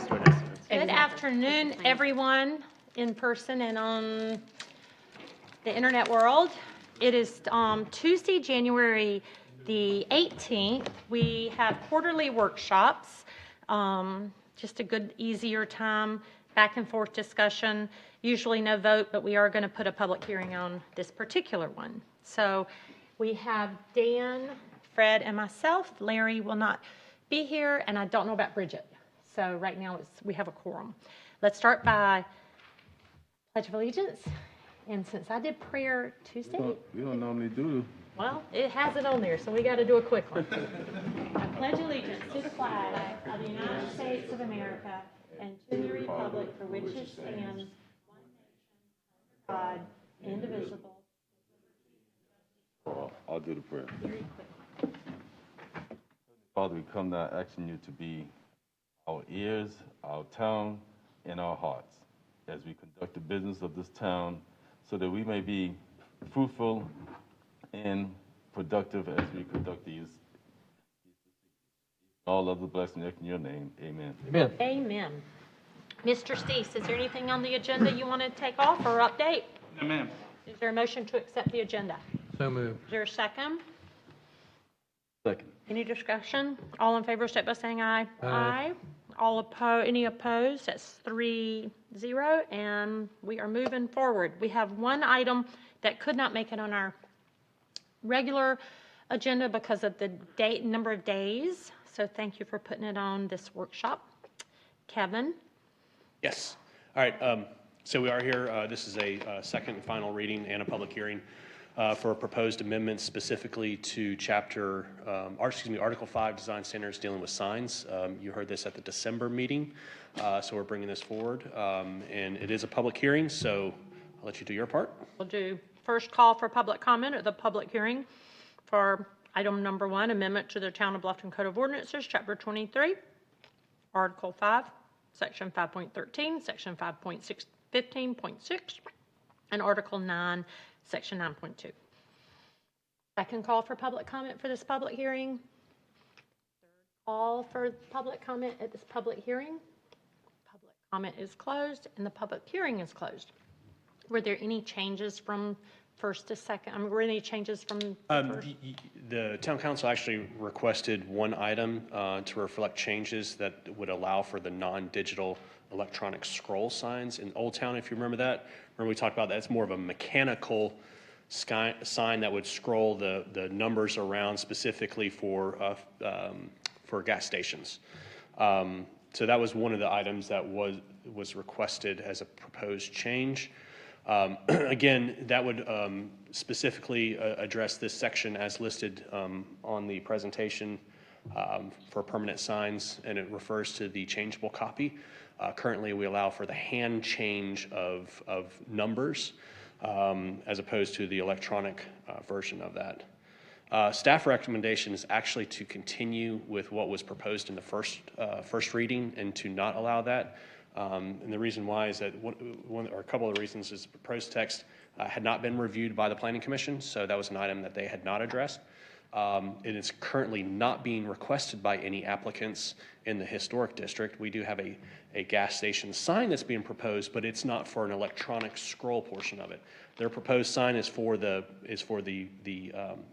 to announcements. Good afternoon, everyone, in person and on the internet world. It is Tuesday, January the 18th. We have quarterly workshops, just a good, easier time, back and forth discussion. Usually no vote, but we are going to put a public hearing on this particular one. So we have Dan, Fred, and myself. Larry will not be here, and I don't know about Bridget. So right now we have a quorum. Let's start by Pledge of Allegiance. And since I did prayer Tuesday. We don't normally do. Well, it has it on there, so we got to do a quick one. I pledge allegiance to the flag of the United States of America and to the republic for which it stands, one nation, God, indivisible. I'll do the prayer. Very quick. Father, we come now asking you to be our ears, our tongue, and our hearts as we conduct the business of this town so that we may be fruitful and productive as we conduct these. All of the blessings in your name. Amen. Amen. Amen. Mr. Steese, is there anything on the agenda you want to take off or update? No, ma'am. Is there a motion to accept the agenda? So moved. Is there a second? Second. Any discussion? All in favor, state by saying aye. Aye. All opposed? Any opposed? That's 3-0, and we are moving forward. We have one item that could not make it on our regular agenda because of the number of days. So thank you for putting it on this workshop. Kevin? Yes. All right. So we are here. This is a second and final reading and a public hearing for proposed amendments specifically to Article 5 Design Standards dealing with signs. You heard this at the December meeting, so we're bringing this forward. And it is a public hearing, so I'll let you do your part. We'll do first call for public comment at the public hearing for item number 1, amendment to the Town of Bluffton Code of Ordinances, Chapter 23, Article 5, Section 5.13, Section 5.15.6, and Article 9, Section 9.2. Second call for public comment for this public hearing. Third call for public comment at this public hearing. Public comment is closed and the public hearing is closed. Were there any changes from first to second? Were any changes from first? The town council actually requested one item to reflect changes that would allow for the non-digital electronic scroll signs in Old Town, if you remember that. Remember we talked about that. It's more of a mechanical sign that would scroll the numbers around specifically for gas stations. So that was one of the items that was requested as a proposed change. Again, that would specifically address this section as listed on the presentation for permanent signs, and it refers to the changeable copy. Currently, we allow for the hand change of numbers as opposed to the electronic version of that. Staff recommendation is actually to continue with what was proposed in the first reading and to not allow that. And the reason why is that a couple of the reasons is the proposed text had not been reviewed by the Planning Commission, so that was an item that they had not addressed. It is currently not being requested by any applicants in the historic district. We do have a gas station sign that's being proposed, but it's not for an electronic scroll portion of it. Their proposed sign is for the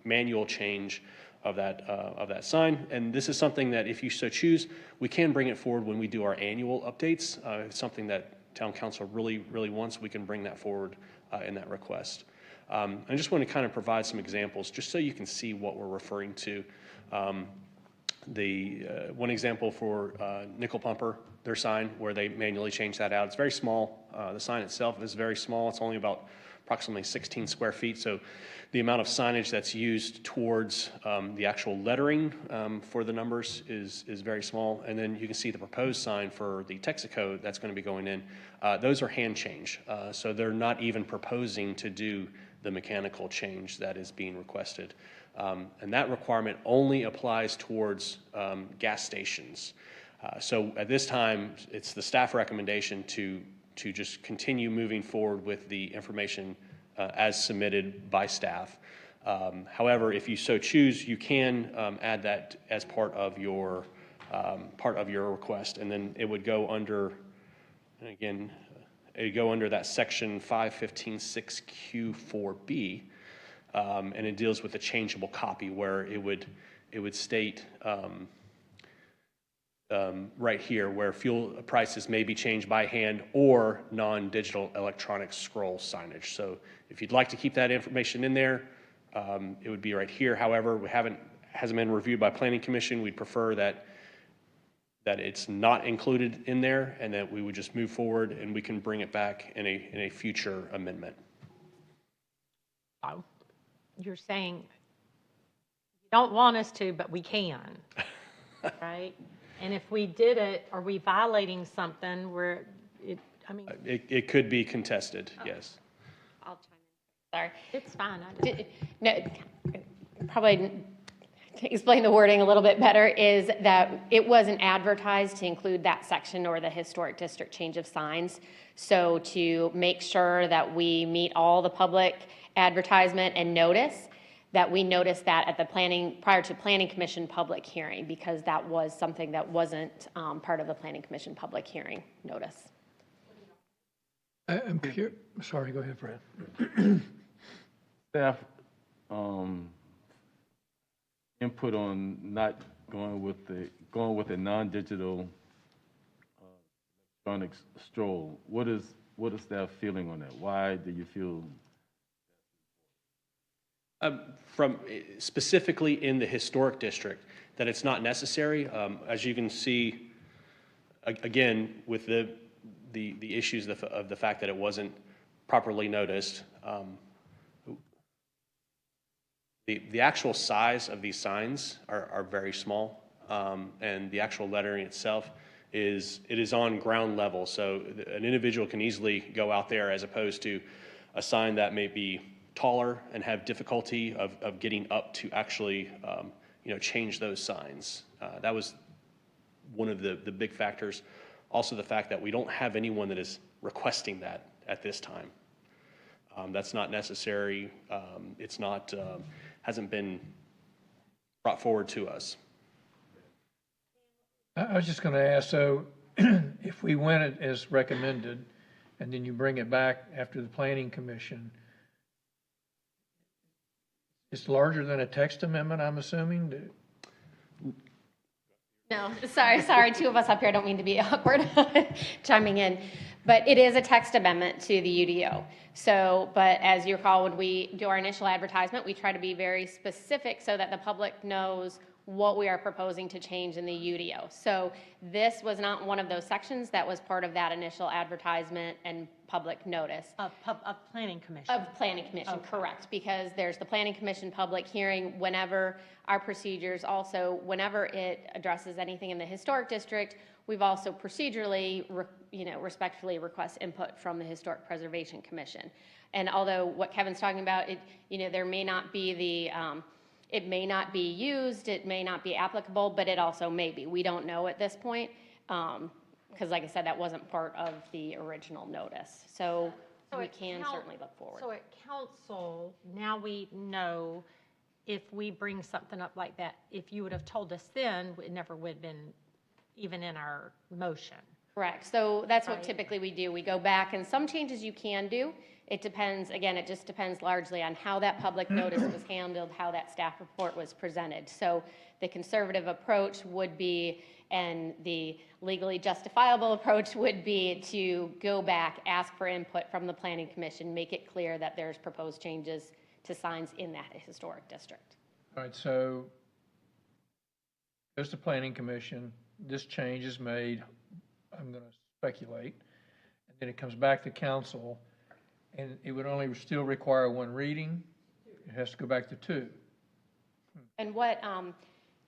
manual change of that sign, and this is something that, if you so choose, we can bring it forward when we do our annual updates. If it's something that Town Council really wants, we can bring that forward in that request. I just want to kind of provide some examples just so you can see what we're referring to. One example for Nickel Pumper, their sign, where they manually change that out. It's very small. The sign itself is very small. It's only about approximately 16 square feet. So the amount of signage that's used towards the actual lettering for the numbers is very small. And then you can see the proposed sign for the Texaco that's going to be going in. Those are hand change. So they're not even proposing to do the mechanical change that is being requested. And that requirement only applies towards gas stations. So at this time, it's the staff recommendation to just continue moving forward with the information as submitted by staff. However, if you so choose, you can add that as part of your part of your request. And then it would go under, and again, it would go under that section 515.6Q4B, and it deals with the changeable copy where it would state right here where fuel prices may be changed by hand or non-digital electronic scroll signage. So if you'd like to keep that information in there, it would be right here. However, hasn't been reviewed by Planning Commission. We'd prefer that it's not included in there and that we would just move forward and we can bring it back in a future amendment. Oh, you're saying you don't want us to, but we can, right? And if we did it, are we violating something where It could be contested, yes. I'll chime in. Sorry. It's fine. No, probably to explain the wording a little bit better is that it wasn't advertised to include that section or the historic district change of signs. So to make sure that we meet all the public advertisement and notice, that we noticed that at the prior to Planning Commission public hearing, because that was something that wasn't part of the Planning Commission public hearing notice. Sorry, go ahead, Fred. Staff input on not going with a non-digital electronic stroll. What is staff feeling on that? Why do you feel? From specifically in the historic district, that it's not necessary. As you can see, again, with the issues of the fact that it wasn't properly noticed, the actual size of these signs are very small, and the actual lettering itself is on ground level. So an individual can easily go out there as opposed to a sign that may be taller and have difficulty of getting up to actually change those signs. That was one of the big factors. Also the fact that we don't have anyone that is requesting that at this time. That's not necessary. It's not, hasn't been brought forward to us. I was just going to ask, so if we went it as recommended and then you bring it back after the Planning Commission, it's larger than a text amendment, I'm assuming? No, sorry, two of us up here, I don't mean to be awkward chiming in, but it is a text amendment to the UDO. So, but as you recall, when we do our initial advertisement, we try to be very specific so that the public knows what we are proposing to change in the UDO. So this was not one of those sections that was part of that initial advertisement and public notice. Of Planning Commission. Of Planning Commission, okay. Correct, because there's the Planning Commission public hearing whenever our procedures also, whenever it addresses anything in the historic district, we've also procedurally, respectfully request input from the Historic Preservation Commission. And although what Kevin's talking about, there may not be the, it may not be used, it may not be applicable, but it also may be. We don't know at this point, because like I said, that wasn't part of the original notice. So we can certainly look forward. So at council, now we know if we bring something up like that, if you would have told us then, it never would have been even in our motion. Correct. So that's what typically we do. We go back, and some changes you can do. It depends, again, it just depends largely on how that public notice was handled, how that staff report was presented. So the conservative approach would be, and the legally justifiable approach would be to go back, ask for input from the Planning Commission, make it clear that there's proposed changes to signs in that historic district. All right, so there's the Planning Commission. This change is made, I'm going to speculate, and then it comes back to council, and it would only still require one reading. It has to go back to two. And what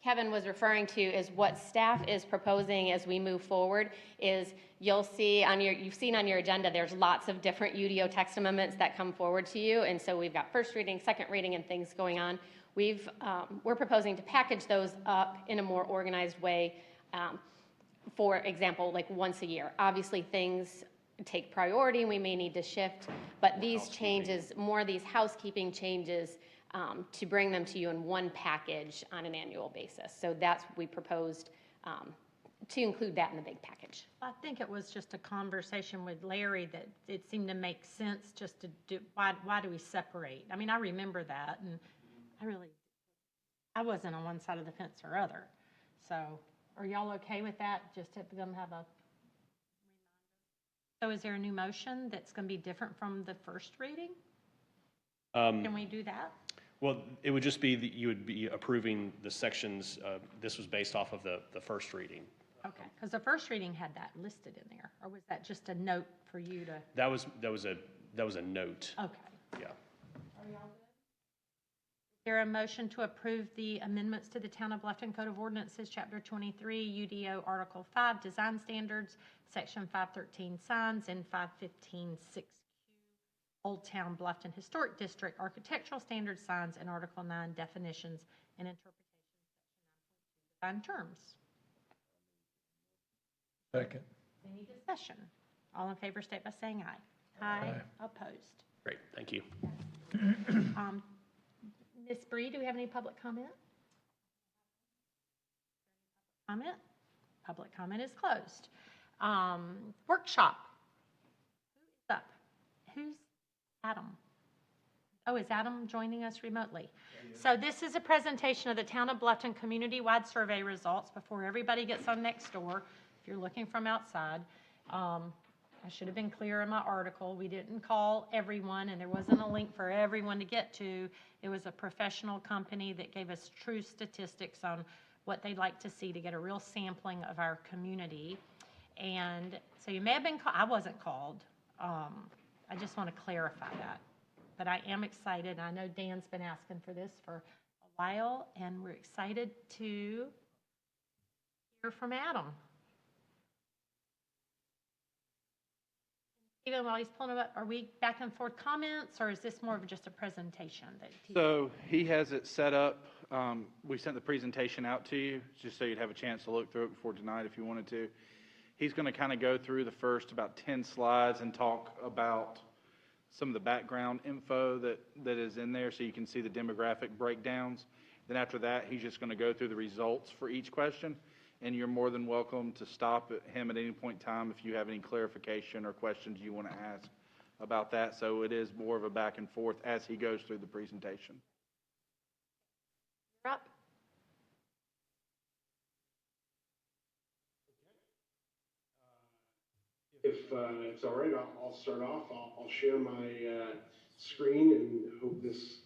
Kevin was referring to is what staff is proposing as we move forward is you'll see on you've seen on your agenda, there's lots of different UDO text amendments that come forward to you. And so we've got first reading, second reading, and things going on. We're proposing to package those up in a more organized way. For example, like once a year. Obviously things take priority and we may need to shift, but these changes, more of these housekeeping changes, to bring them to you in one package on an annual basis. So that's what we proposed to include that in the big package. I think it was just a conversation with Larry that it seemed to make sense just to do, why do we separate? I mean, I remember that, and I wasn't on one side of the fence or other. So are y'all okay with that? Just to them have a, so is there a new motion that's going to be different from the first reading? Can we do that? Well, it would just be that you would be approving the sections, this was based off of the first reading. Okay, because the first reading had that listed in there, or was that just a note for you to? That was a note. Okay. Yeah. Is there a motion to approve the amendments to the Town of Bluffton Code of Ordinances, Chapter 23, UDO Article 5, Design Standards, Section 513, Signs, and 515, 6Q, Old Town Bluffton Historic District, Architectural Standards, Signs, and Article 9, Definitions and Interpretations, Section 9.2, Design Terms? Second. Any discussion? All in favor state by saying aye. Aye. Opposed? Great, thank you. Ms. Bree, do we have any public comment? Public comment is closed. Workshop. Who's up? Who's Adam? Oh, is Adam joining us remotely? So this is a presentation of the Town of Bluffton community-wide survey results before everybody gets on Nextdoor. If you're looking from outside, I should have been clear in my article. We didn't call everyone, and there wasn't a link for everyone to get to. It was a professional company that gave us true statistics on what they'd like to see to get a real sampling of our community. And so you may have been called. I wasn't called. I just want to clarify that. But I am excited. I know Dan's been asking for this for a while, and we're excited to hear from Adam. Even while he's pulling it up, are we back and forth comments, or is this more of just a presentation? So he has it set up. We sent the presentation out to you just so you'd have a chance to look through it before tonight if you wanted to. He's going to kind of go through the first about 10 slides and talk about some of the background info that is in there so you can see the demographic breakdowns. Then after that, he's just going to go through the results for each question. And you're more than welcome to stop him at any point in time if you have any clarification or questions you want to ask about that. So it is more of a back and forth as he goes through the presentation. You're up. If it's all right, I'll start off. I'll share my screen and hope this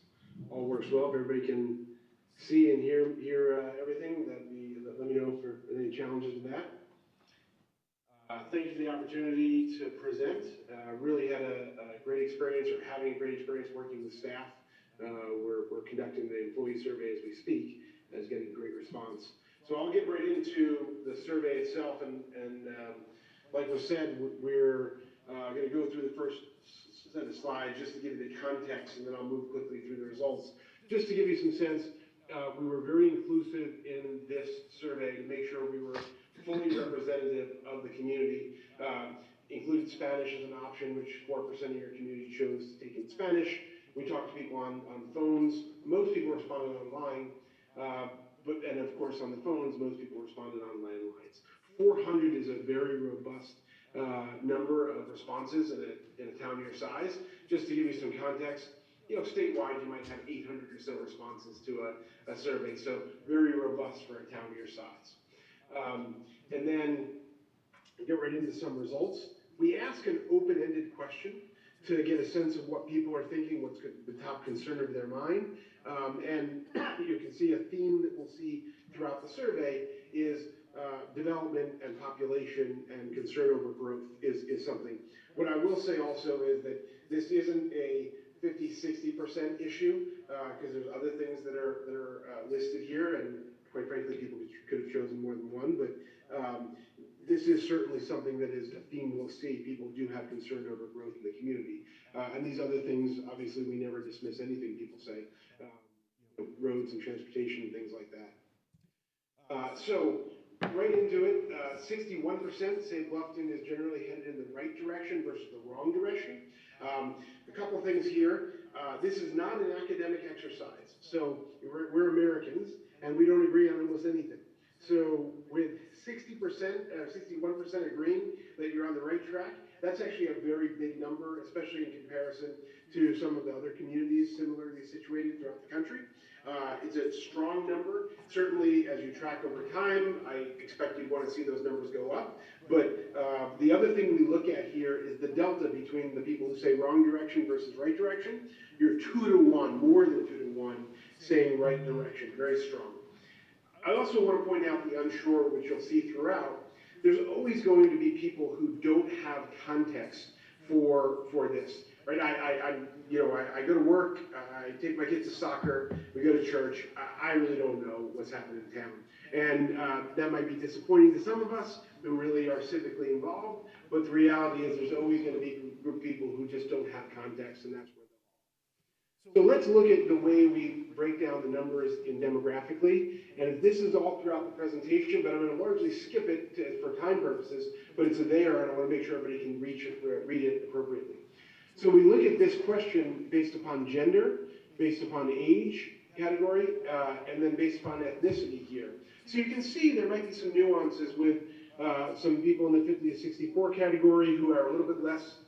all works well. If everybody can see and hear everything, let me know if there are any challenges with that. Thank you for the opportunity to present. Really had a great experience, or having a great experience working with staff. We're conducting the employee survey as we speak, and it's getting great response. So I'll get right into the survey itself, and like was said, we're going to go through the first set of slides just to give you the context, and then I'll move quickly through the results. Just to give you some sense, we were very inclusive in this survey to make sure we were fully representative of the community. Included Spanish as an option, which 4% of your community chose to take in Spanish. We talked to people on phones. Most people responded online, and of course on the phones, most people responded on landlines. 400 is a very robust number of responses in a town your size. Just to give you some context, statewide, you might have 800 or so responses to a survey, so very robust for a town your size. And then get right into some results. We ask an open-ended question to get a sense of what people are thinking, what's the top concern of their mind. And you can see a theme that we'll see throughout the survey is development and population and concern over growth is something. What I will say also is that this isn't a 50-60% issue, because there's other things that are listed here, and quite frankly, people could have chosen more than one, but this is certainly something that is a theme we'll see. People do have concern over growth in the community. And these other things, obviously, we never dismiss anything people say, roads and transportation and things like that. So right into it, 61% say Bluffton is generally headed in the right direction versus the wrong direction. A couple things here. This is not an academic exercise. So we're Americans, and we don't agree on almost anything. So with 60%, 61% agreeing that you're on the right track, that's actually a very big number, especially in comparison to some of the other communities similarly situated throughout the country. It's a strong number. Certainly, as you track over time, I expect you'd want to see those numbers go up. But the other thing we look at here is the delta between the people who say wrong direction versus right direction. You're 2 to 1, more than 2 to 1, saying right direction. Very strong. I also want to point out the unsure, which you'll see throughout. There's always going to be people who don't have context for this, right? I go to work, I take my kids to soccer, we go to church. I really don't know what's happening in town. And that might be disappointing to some of us who really are civically involved, but the reality is there's always going to be a group of people who just don't have context, and that's where so let's look at the way we break down the numbers in demographically. And this is all throughout the presentation, but I'm going to largely skip it for time purposes, but it's there, and I want to make sure everybody can read it appropriately. So we look at this question based upon gender, based upon age category, and then based upon ethnicity here. So you can see there might be some nuances with some people in the 50 to 64 category who are a little bit less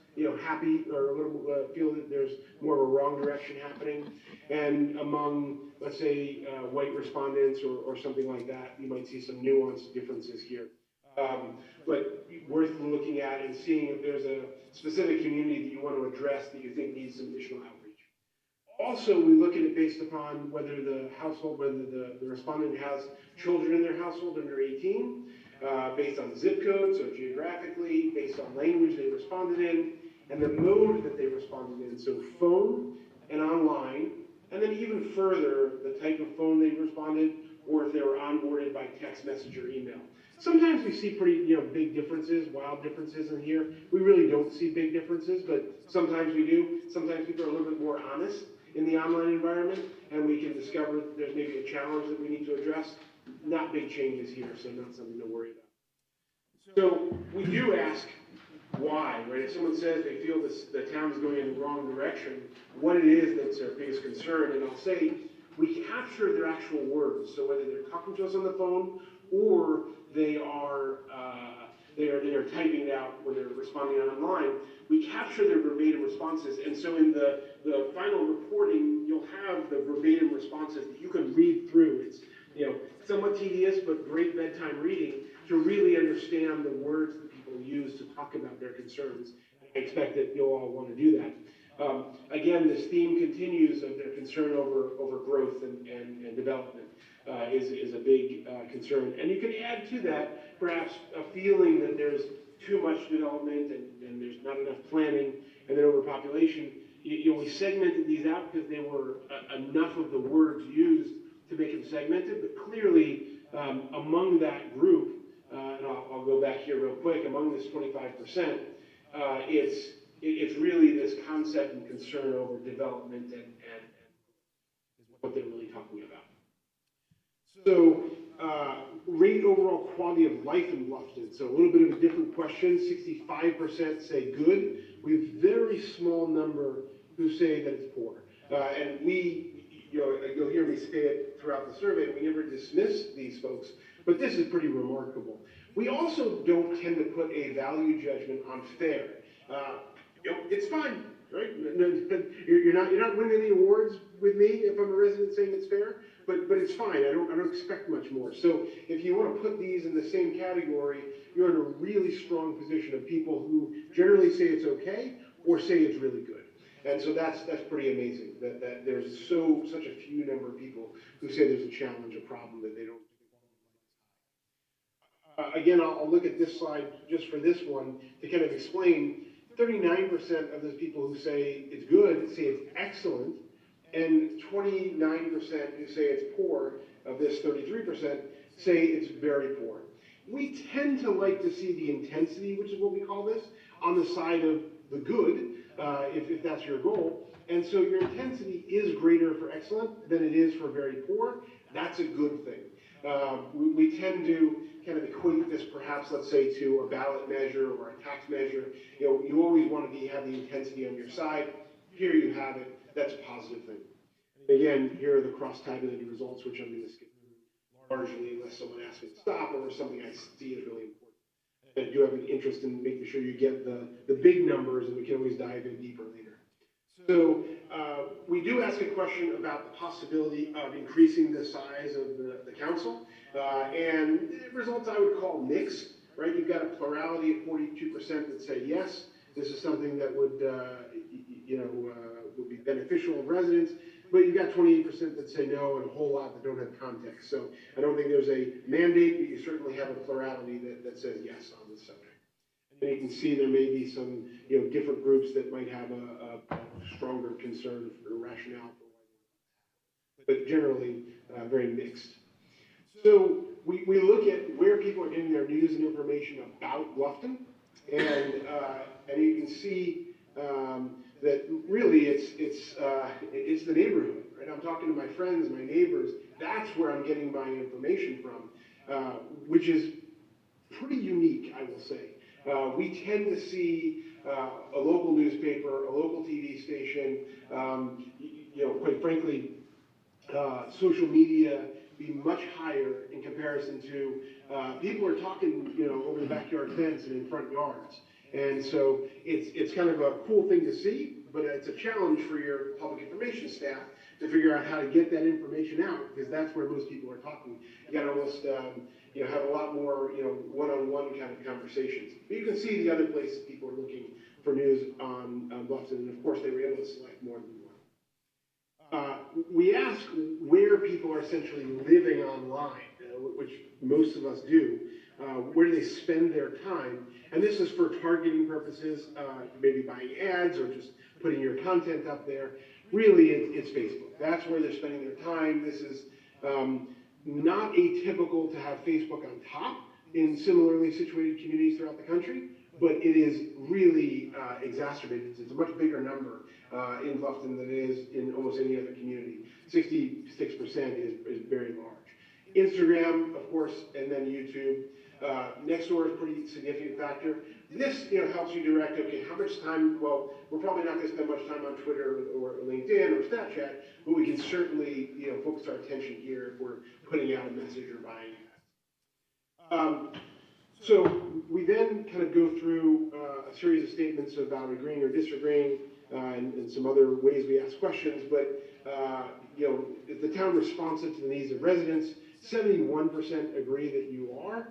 happy or a little feel that there's more of a wrong direction happening. And among, let's say, white respondents or something like that, you might see some nuanced differences here. But worth looking at and seeing if there's a specific community that you want to address that you think needs some additional outreach. Also, we look at it based upon whether the household, whether the respondent has children in their household under 18, based on zip code, so geographically, based on language they responded in, and the mode that they responded in, so phone and online, and then even further, the type of phone they responded, or if they were onboarded by text message or email. Sometimes we see pretty big differences, wild differences in here. We really don't see big differences, but sometimes we do. Sometimes people are a little bit more honest in the online environment, and we can discover that there's maybe a challenge that we need to address. Not big changes here, so not something to worry about. So we do ask why, right? If someone says they feel the town is going in the wrong direction, what it is that's their biggest concern, and I'll say we capture their actual words. So whether they're talking to us on the phone or they are typing it out when they're responding online, we capture their verbatim responses. And so in the final reporting, you'll have the verbatim responses that you can read through. It's somewhat tedious, but great bedtime reading to really understand the words that people use to talk about their concerns. I expect that you'll all want to do that. Again, this theme continues of their concern over growth and development is a big concern. And you can add to that perhaps a feeling that there's too much development and there's not enough planning and then overpopulation. We segmented these out because they were enough of the words used to make them segmented, but clearly among that group, and I'll go back here real quick, among this 25%, it's really this concept and concern over development and what they're really talking about. So rate overall quality of life in Bluffton. So a little bit of a different question. 65% say good. We have a very small number who say that it's poor. And you'll hear me say it throughout the survey, we never dismiss these folks, but this is pretty remarkable. We also don't tend to put a value judgment on fair. It's fine, right? You're not winning any awards with me if I'm a resident saying it's fair, but it's fine. I don't expect much more. So if you want to put these in the same category, you're in a really strong position of people who generally say it's okay or say it's really good. And so that's pretty amazing that there's such a few number of people who say there's a challenge, a problem that they don't. Again, I'll look at this slide just for this one to kind of explain. 39% of those people who say it's good say it's excellent, and 29% who say it's poor, of this 33%, say it's very poor. We tend to like to see the intensity, which is what we call this, on the side of the good, if that's your goal. And so your intensity is greater for excellent than it is for very poor. That's a good thing. We tend to kind of equate this perhaps, let's say, to a ballot measure or a tax measure. You always want to have the intensity on your side. Here you have it. That's a positive thing. Again, here are the cross-tabulated results, which I'm going to skip through largely, unless someone asks me to stop or something I see is really important. I do have an interest in making sure you get the big numbers, and we can always dive in deeper later. So we do ask a question about the possibility of increasing the size of the council, and the results I would call mixed, right? You've got a plurality of 42% that say yes, this is something that would, would be beneficial of residents, but you've got 28% that say no, and a whole lot that don't have context. So I don't think there's a mandate, but you certainly have a plurality that says yes on this subject. And you can see there may be some, different groups that might have a stronger concern or rationale for why, but generally very mixed. So we look at where people are getting their news and information about Bluffton, and you can see that really it's the neighborhood, right? I'm talking to my friends, my neighbors. That's where I'm getting my information from, which is pretty unique, I will say. We tend to see a local newspaper, a local TV station, quite frankly, social media be much higher in comparison to people are talking, over the backyard fence and in front yards. And so it's kind of a cool thing to see, but it's a challenge for your public information staff to figure out how to get that information out, because that's where most people are talking. You got to almost, have a lot more, one-on-one kind of conversations. But you can see the other places people are looking for news on Bluffton, and of course they were able to select more than one. We ask where people are essentially living online, which most of us do. Where do they spend their time? And this is for targeting purposes, maybe buying ads or just putting your content up there. Really, it's Facebook. That's where they're spending their time. This is not atypical to have Facebook on top in similarly situated communities throughout the country, but it is really exacerbated. It's a much bigger number in Bluffton than it is in almost any other community. 66% is very large. Instagram, of course, and then YouTube. Next door is a pretty significant factor. This, helps you direct, okay, how much time, well, we're probably not going to spend much time on Twitter or LinkedIn or Snapchat, but we can certainly, focus our attention here if we're putting out a message or buying ads. So we then kind of go through a series of statements about agreeing or disagreeing and some other ways we ask questions, but, is the town responsive to the needs of residents? 71% agree that you are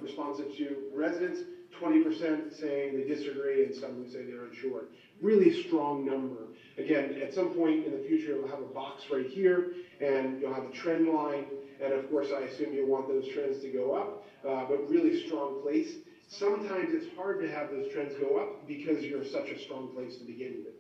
responsive to residents, 20% saying they disagree, and some who say they're unsure. Really strong number. Again, at some point in the future, you'll have a box right here, and you'll have a trend line, and of course, I assume you'll want those trends to go up, but really strong place. Sometimes it's hard to have those trends go up because you're such a strong place to begin with.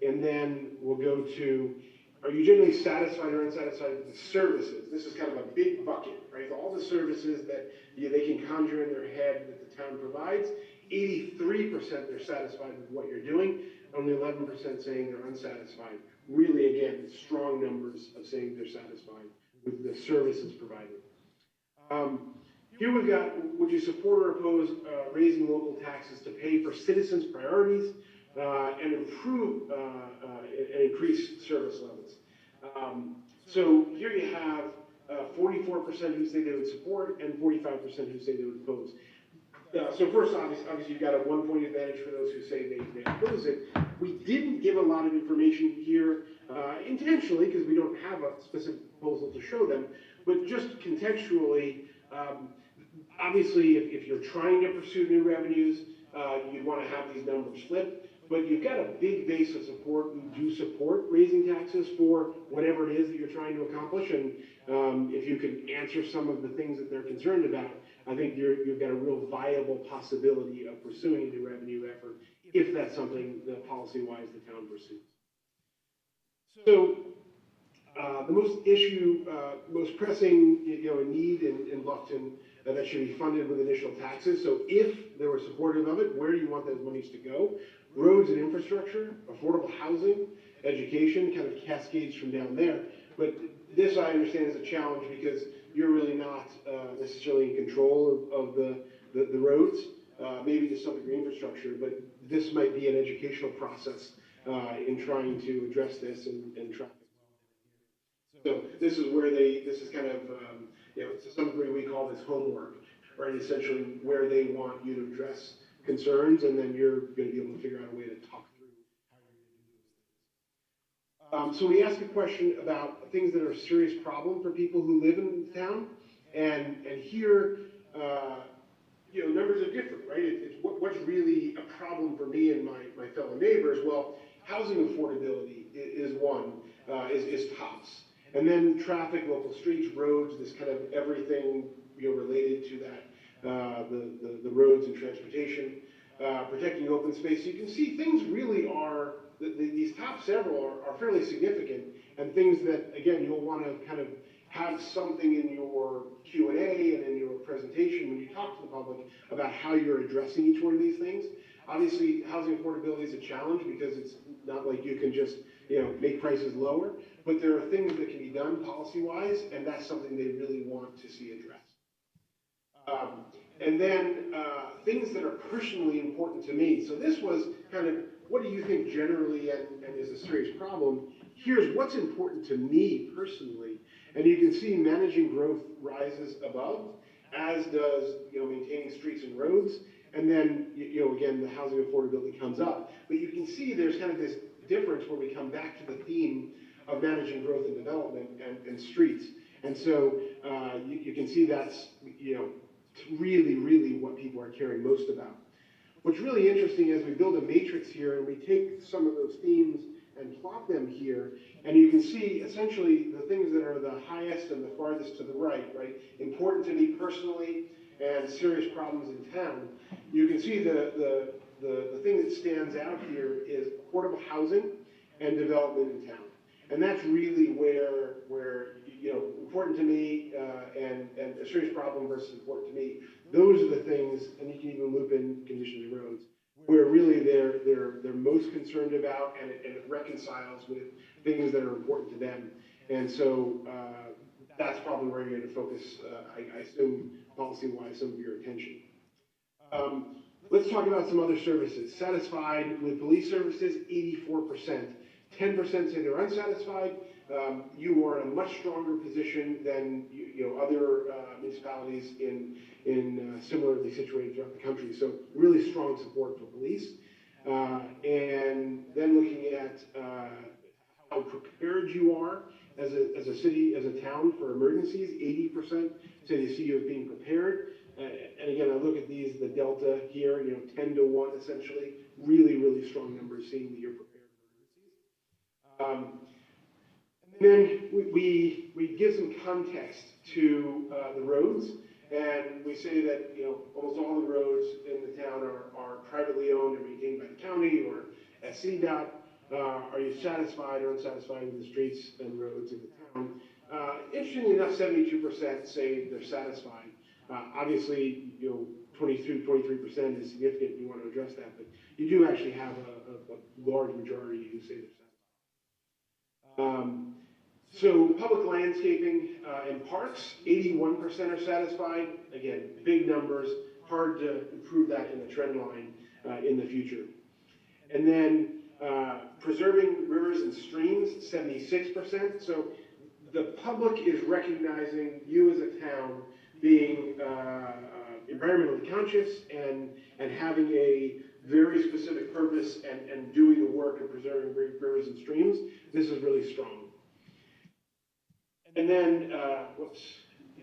And then we'll go to, are you generally satisfied or unsatisfied with the services? This is kind of a big bucket, right? All the services that they can conjure in their head that the town provides. 83% they're satisfied with what you're doing. Only 11% saying they're unsatisfied. Really, again, strong numbers of saying they're satisfied with the services provided. Here we've got, would you support or oppose raising local taxes to pay for citizens' priorities and improve and increase service levels? So here you have 44% who say they would support and 45% who say they would oppose. So first, obviously, you've got a 1-point advantage for those who say they oppose it. We didn't give a lot of information here intentionally because we don't have a specific proposal to show them, but just contextually, obviously, if you're trying to pursue new revenues, you'd want to have these numbers flip. But you've got a big base of support who do support raising taxes for whatever it is that you're trying to accomplish. And if you can answer some of the things that they're concerned about, I think you've got a real viable possibility of pursuing a new revenue effort if that's something that policy-wise the town pursues. So the most pressing need in Bluffton that should be funded with initial taxes. So if they were supportive of it, where do you want those monies to go? Roads and infrastructure, affordable housing, education, kind of cascades from down there. But this, I understand, is a challenge because you're really not necessarily in control of the roads, maybe to some degree infrastructure, but this might be an educational process in trying to address this and traffic. So this is kind of, to some degree, we call this homework, right? Essentially where they want you to address concerns, and then you're going to be able to figure out a way to talk through how you're going to do this. So we asked a question about things that are a serious problem for people who live in the town, and here, numbers are different, right? It's what's really a problem for me and my fellow neighbors. Well, housing affordability is one, is tops. And then traffic, local streets, roads, this kind of everything, related to that, the roads and transportation, protecting open space. You can see things really are, these top several are fairly significant, and things that, again, you'll want to kind of have something in your Q&A and in your presentation when you talk to the public about how you're addressing each one of these things. Obviously, housing affordability is a challenge because it's not like you can just, make prices lower, but there are things that can be done policy-wise, and that's something they really want to see addressed. And then things that are personally important to me. So this was kind of, what do you think generally and is a serious problem? Here's what's important to me personally. And you can see managing growth rises above, as does, maintaining streets and roads. And then, again, the housing affordability comes up. But you can see there's kind of this difference where we come back to the theme of managing growth and development and streets. And so you can see that's, really, really what people are caring most about. What's really interesting is we build a matrix here and we take some of those themes and plot them here, and you can see essentially the things that are the highest and the farthest to the right, important to me personally and serious problems in town. You can see the thing that stands out here is affordable housing and development in town. And that's really where important to me and a serious problem versus important to me. Those are the things, and you can even loop in conditions of roads, where really they're most concerned about, and it reconciles with things that are important to them. And so that's probably where you're going to focus, I assume, policy-wise, some of your attention. Let's talk about some other services. Satisfied with police services, 84%. 10% say they're unsatisfied. You are in a much stronger position than other municipalities in similarly situated throughout the country. So really strong support for police. And then looking at how prepared you are as a city, as a town for emergencies, 80% say they see you as being prepared. And again, I look at these, the delta here, 10 to 1 essentially, really, really strong numbers saying that you're prepared. And then we give some context to the roads, and we say that almost all the roads in the town are privately owned or maintained by the county or SCDOT. Are you satisfied or unsatisfied with the streets and roads in the town? Interestingly enough, 72% say they're satisfied. Obviously, 23% is significant. You want to address that, but you do actually have a large majority who say they're satisfied. So public landscaping and parks, 81% are satisfied. Again, big numbers, hard to improve that in the trend line in the future. And then preserving rivers and streams, 76%. So the public is recognizing you as a town being environmentally conscious and having a very specific purpose and doing the work of preserving rivers and streams. This is really strong. And then,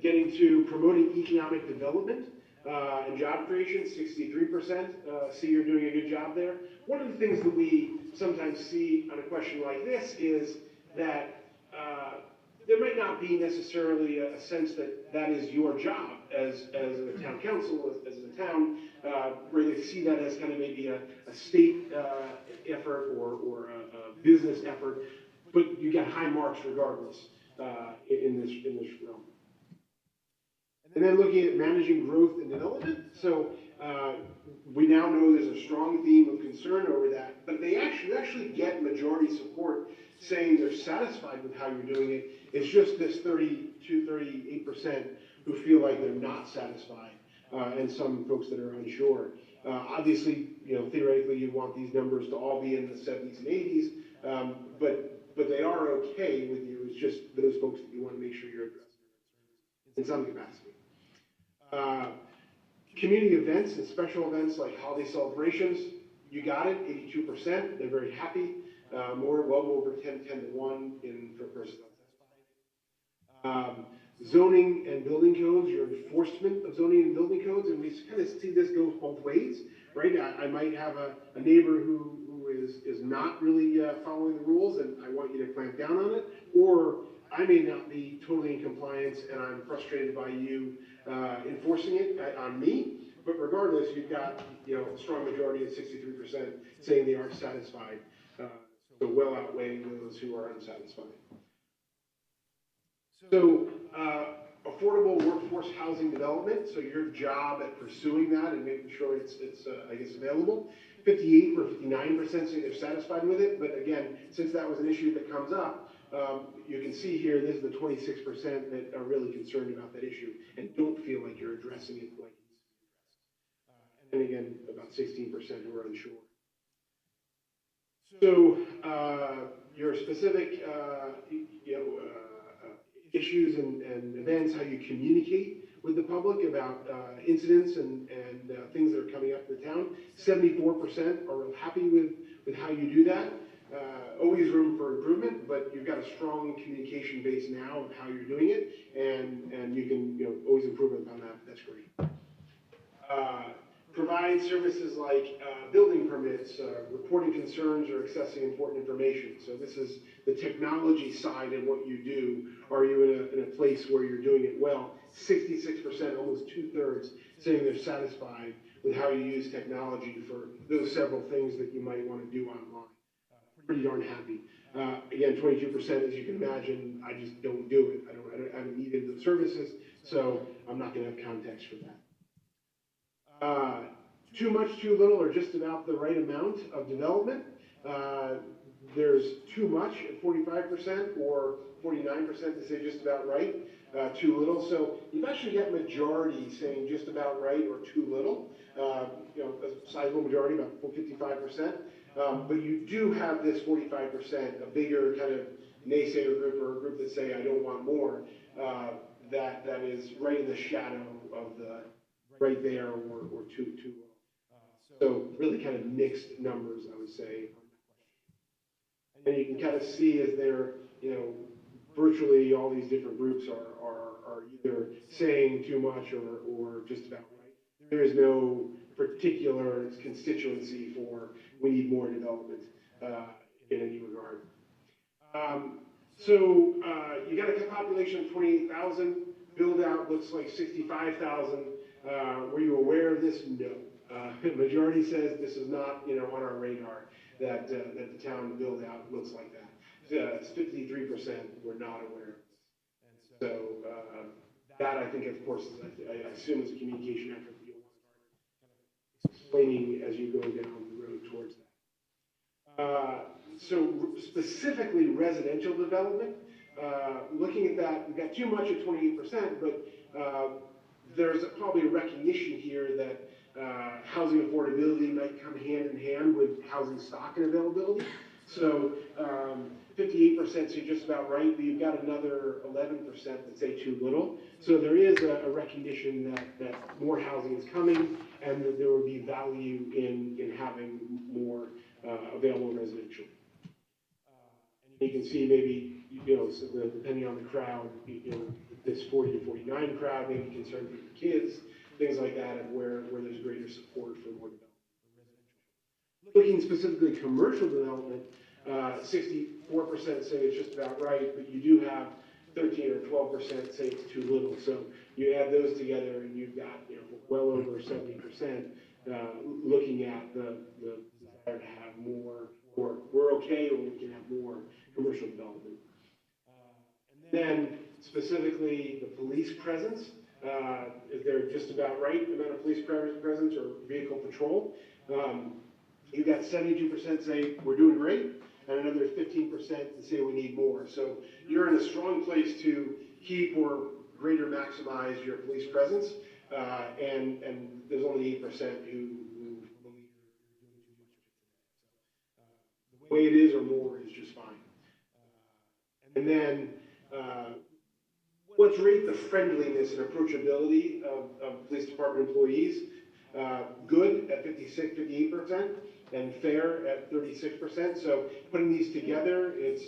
getting to promoting economic development and job creation, 63% see you're doing a good job there. One of the things that we sometimes see on a question like this is that there might not be necessarily a sense that that is your job as a town council, as a town, where they see that as kind of maybe a state effort or a business effort, but you get high marks regardless in this realm. And then looking at managing growth and development. So we now know there's a strong theme of concern over that, but they actually get majority support saying they're satisfied with how you're doing it. It's just this 38% who feel like they're not satisfied, and some folks that are unsure. Obviously, theoretically, you want these numbers to all be in the 70s and 80s, but but they are okay with you. It's just those folks that you want to make sure you're addressing in some capacity. Community events and special events like holiday celebrations, you got it, 82%. They're very happy. Well over 10 to 1 versus zoning and building codes, your enforcement of zoning and building codes, and we kind of see this go both ways, right? I might have a neighbor who is not really following the rules, and I want you to clamp down on it, or I may not be totally in compliance, and I'm frustrated by you enforcing it on me. But regardless, you've got a strong majority of 63% saying they are satisfied, so well outweighing those who are unsatisfied. So, affordable workforce housing development, so your job at pursuing that and making sure it's I guess, available. 58 or 59% say they're satisfied with it, but again, since that was an issue that comes up, you can see here, this is the 26% that are really concerned about that issue and don't feel like you're addressing it like it's addressed. And then again, about 16% who are unsure. So, your specific, issues and events, how you communicate with the public about incidents and things that are coming up in the town. 74% are real happy with how you do that. Always room for improvement, but you've got a strong communication base now of how you're doing it, and you can always improve upon that. That's great. Provide services like building permits, reporting concerns, or accessing important information. So this is the technology side of what you do. Are you in a place where you're doing it well? 66%, almost 2/3, saying they're satisfied with how you use technology for those several things that you might want to do online. Pretty darn happy. Again, 22%, as you can imagine, I just don't do it. I haven't needed those services, so I'm not going to have context for that. Too much, too little, or just about the right amount of development. There's too much at 45%, or 49% to say just about right, too little. So you've actually got majority saying just about right or too little. A sizable majority, about 55%. But you do have this 45%, a bigger kind of naysayer group, or a group that say I don't want more. That is right in the shadow of the right there, or too low. So really kind of mixed numbers, I would say. And you can kind of see as they're, virtually all these different groups are either saying too much or just about right. There is no particular constituency for we need more development in any regard. So you got a population of 28,000. Build out looks like 65,000. Were you aware of this? No. Majority says this is not, on our radar, that the town build out looks like that. It's 53% were not aware of this. And so that, I think, of course, I assume is a communication effort that you'll want to start explaining as you go down the road towards that. So specifically residential development, looking at that, we've got too much at 28%, but there's probably a recognition here that housing affordability might come hand in hand with housing stock and availability. So 58% say just about right, but you've got another 11% that say too little. So there is a recognition that more housing is coming, and that there will be value in having more available residential. And you can see maybe, so depending on the crowd, this 40 to 49 crowd may be concerned with the kids, things like that, and where there's greater support for more development. Looking specifically at commercial development, 64% say it's just about right, but you do have 13 or 12% say it's too little. So you add those together, and you've got well over 70% looking at the desire to have more, or we're okay, or we can have more commercial development. And then specifically the police presence. Is there just about right amount of police presence or vehicle patrol? You've got 72% say we're doing great, and another 15% to say we need more. So you're in a strong place to keep or greater maximize your police presence, and there's only 8% who believe you're doing too much. The way it is or more is just fine. And then, let's rate the friendliness and approachability of police department employees. Good at 58%, and fair at 36%. So putting these together, it's,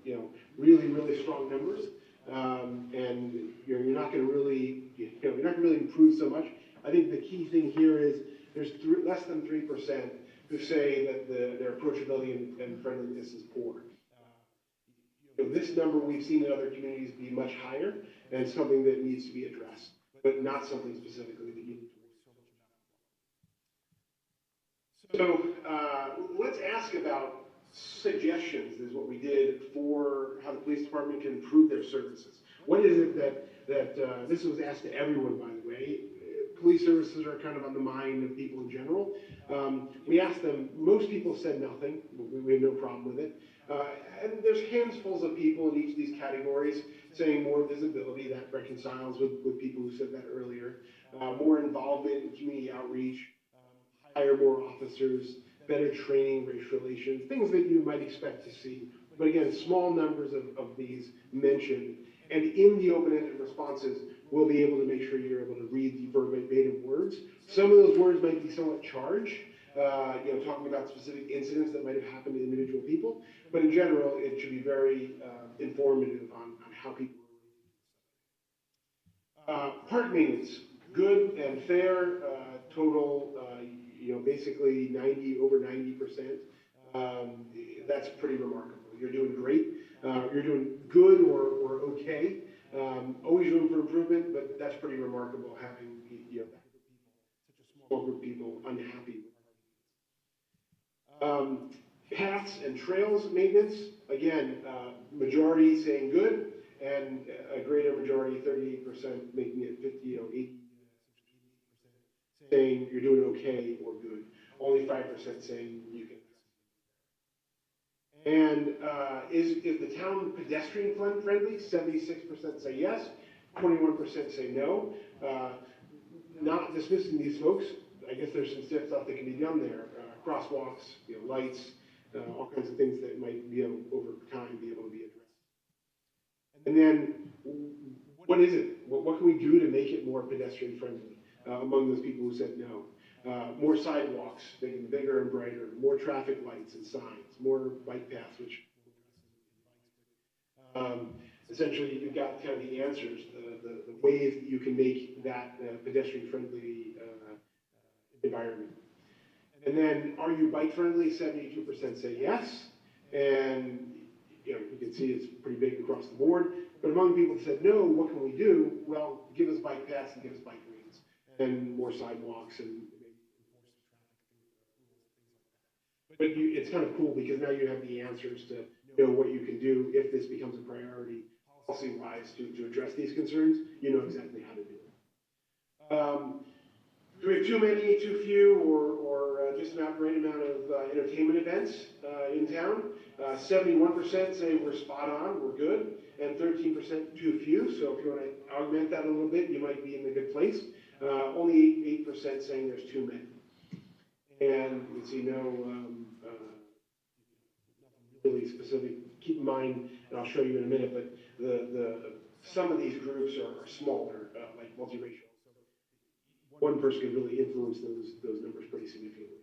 you know, really, really strong numbers. And you're not going to really, you're not going to really improve so much. I think the key thing here is there's less than 3% who say that their approachability and friendliness is poor. You know, this number we've seen in other communities be much higher, and it's something that needs to be addressed, but not something specifically that you need to worry so much about. So let's ask about suggestions, is what we did for how the police department can improve their services. What is it that this was asked to everyone, by the way. Police services are kind of on the mind of people in general. We asked them, most people said nothing. We have no problem with it. And there's handfuls of people in each of these categories saying more visibility. That reconciles with people who said that earlier. More involvement in community outreach, hire more officers, better training, race relations, things that you might expect to see. But again, small numbers of these mentioned. And in the open-ended responses, we'll be able to make sure you're able to read the verbatim words. Some of those words might be somewhat charged, you know, talking about specific incidents that might have happened to individual people. But in general, it should be very informative on how people are. Park maintenance, good and fair, total, you know, basically over 90%. That's pretty remarkable. You're doing great. You're doing good or okay. Always room for improvement, but that's pretty remarkable having, you know, such a small group of people unhappy with paths and trails maintenance, again, majority saying good, and a greater majority, 38%, making it 80, saying you're doing okay or good. Only 5% saying you can. And is the town pedestrian friendly? 76% say yes, 21% say no. Not dismissing these folks. I guess there's some stuff that can be done there. Crosswalks, you know, lights, all kinds of things that might be able, over time, be able to be addressed. And then, what is it? What can we do to make it more pedestrian friendly among those people who said no? More sidewalks, making them bigger and brighter, more traffic lights and signs, more bike paths, which essentially you've got kind of the answers, the ways that you can make that pedestrian friendly environment. And then, are you bike friendly? 72% say yes, and you know, you can see it's pretty big across the board. But among people that said no, what can we do? Well, give us bike paths and give us bike lanes and more sidewalks and. But it's kind of cool because now you have the answers to know what you can do if this becomes a priority, policy-wise, to address these concerns. You know exactly how to do it. Do we have too many, too few, or just an right amount of entertainment events in town? 71% say we're spot on, we're good, and 13% too few. So if you want to augment that a little bit, you might be in a good place. Only 8% saying there's too many. And you can see nothing really specific. Keep in mind, and I'll show you in a minute, but some of these groups are smaller, like multiracial. One person could really influence those numbers pretty significantly.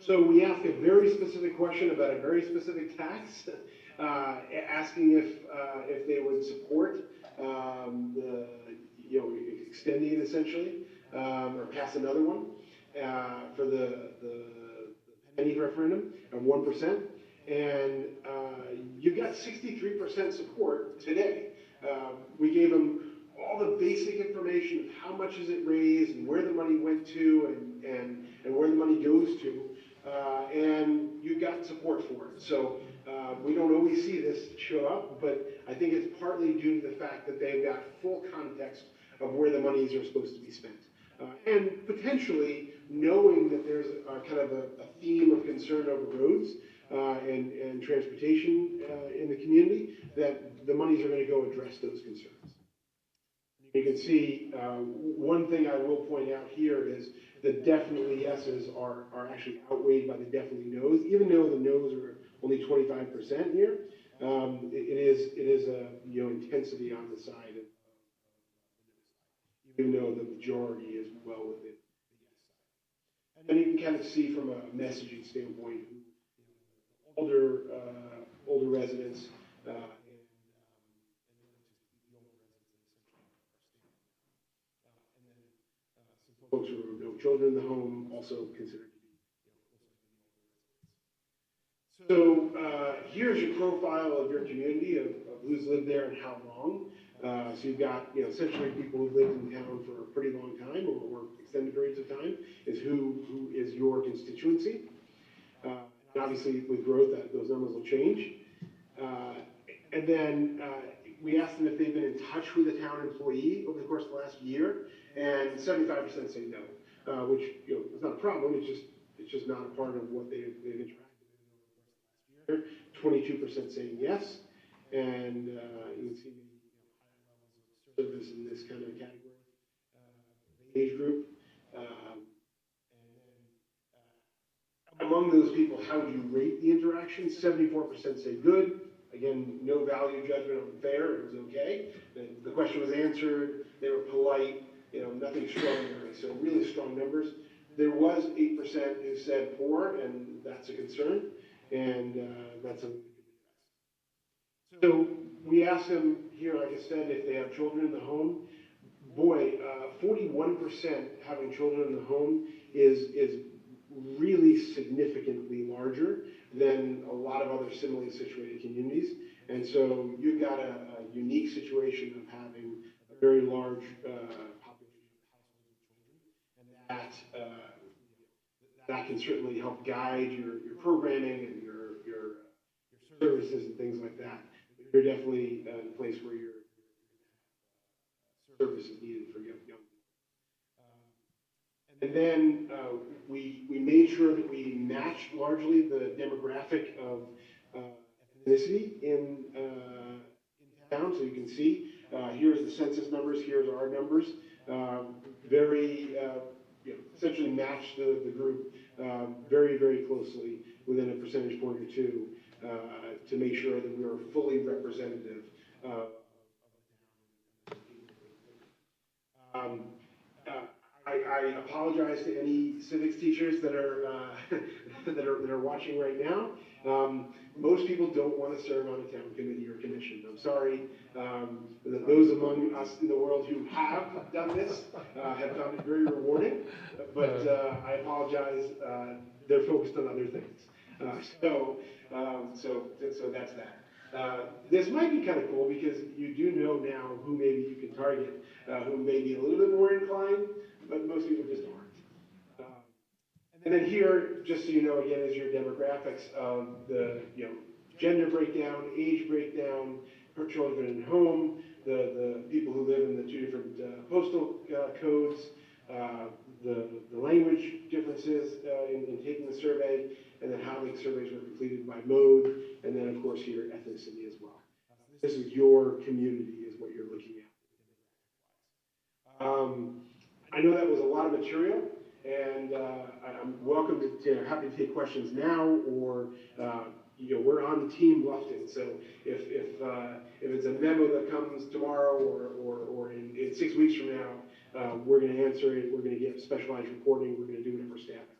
So we asked a very specific question about a very specific tax, asking if they would support extending it essentially, or pass another one for the penny referendum of 1%, and you've got 63% support today. We gave them all the basic information of how much is it raised and where the money went to and where the money goes to, and you got support for it. So we don't always see this show up, but I think it's partly due to the fact that they've got full context of where the monies are supposed to be spent. And potentially knowing that there's kind of a theme of concern over roads and transportation in the community, that the monies are going to go address those concerns. You can see one thing I will point out here is the definitely yeses are actually outweighed by the definitely no's, even though the no's are only 25% here. It is a, intensity on the side of, even though the majority is well within. And you can kind of see from a messaging standpoint, older residents, folks who have no children in the home also considered to be. So here's your profile of your community, of who's lived there and how long. So you've got, essentially people who've lived in town for a pretty long time or extended periods of time is who is your constituency. And obviously with growth, those numbers will change. And then we asked them if they've been in touch with a town employee over the course of the last year, and 75% say no, which is not a problem. It's just not a part of what they've interacted with over the course of the last year. 22% saying yes, and you can see higher levels of service in this kind of category, age group. Among those people, how do you rate the interaction? 74% say good. Again, no value judgment on fair, it was okay. The question was answered, they were polite, nothing extraordinary, so really strong numbers. There was 8% who said poor, and that's a concern, and that's a. So we asked them here, like I said, if they have children in the home. Boy, 41% having children in the home is really significantly larger than a lot of other similarly situated communities. And so you've got a unique situation of having a very large population of households with children. And that can certainly help guide your programming and your services and things like that. But you're definitely in a place where your service is needed for young people. And then we made sure that we matched largely the demographic of ethnicity in town. So you can see, here's the census numbers, here's our numbers. Very, essentially match the group very, very closely within a percentage point or two to make sure that we are fully representative of I apologize to any civics teachers that are that are watching right now. Most people don't want to serve on a town committee or commission. I'm sorry. Those among us in the world who have done this have found it very rewarding, but I apologize. They're focused on other things. So that's that. This might be kind of cool because you do know now who maybe you can target, who may be a little bit more inclined, but most people just aren't. And then here, just so you know, again, is your demographics of the gender breakdown, age breakdown, per children in home, the people who live in the two different postal codes, the language differences in taking the survey, and then how the surveys were completed by mode, and then of course your ethnicity as well. This is your community is what you're looking at. I know that was a lot of material, and I'm welcome to happy to take questions now, or we're on Team Bluffton, so if it's a memo that comes tomorrow or in 6 weeks from now, we're going to answer it. We're going to get specialized reporting. We're going to do whatever staff asks.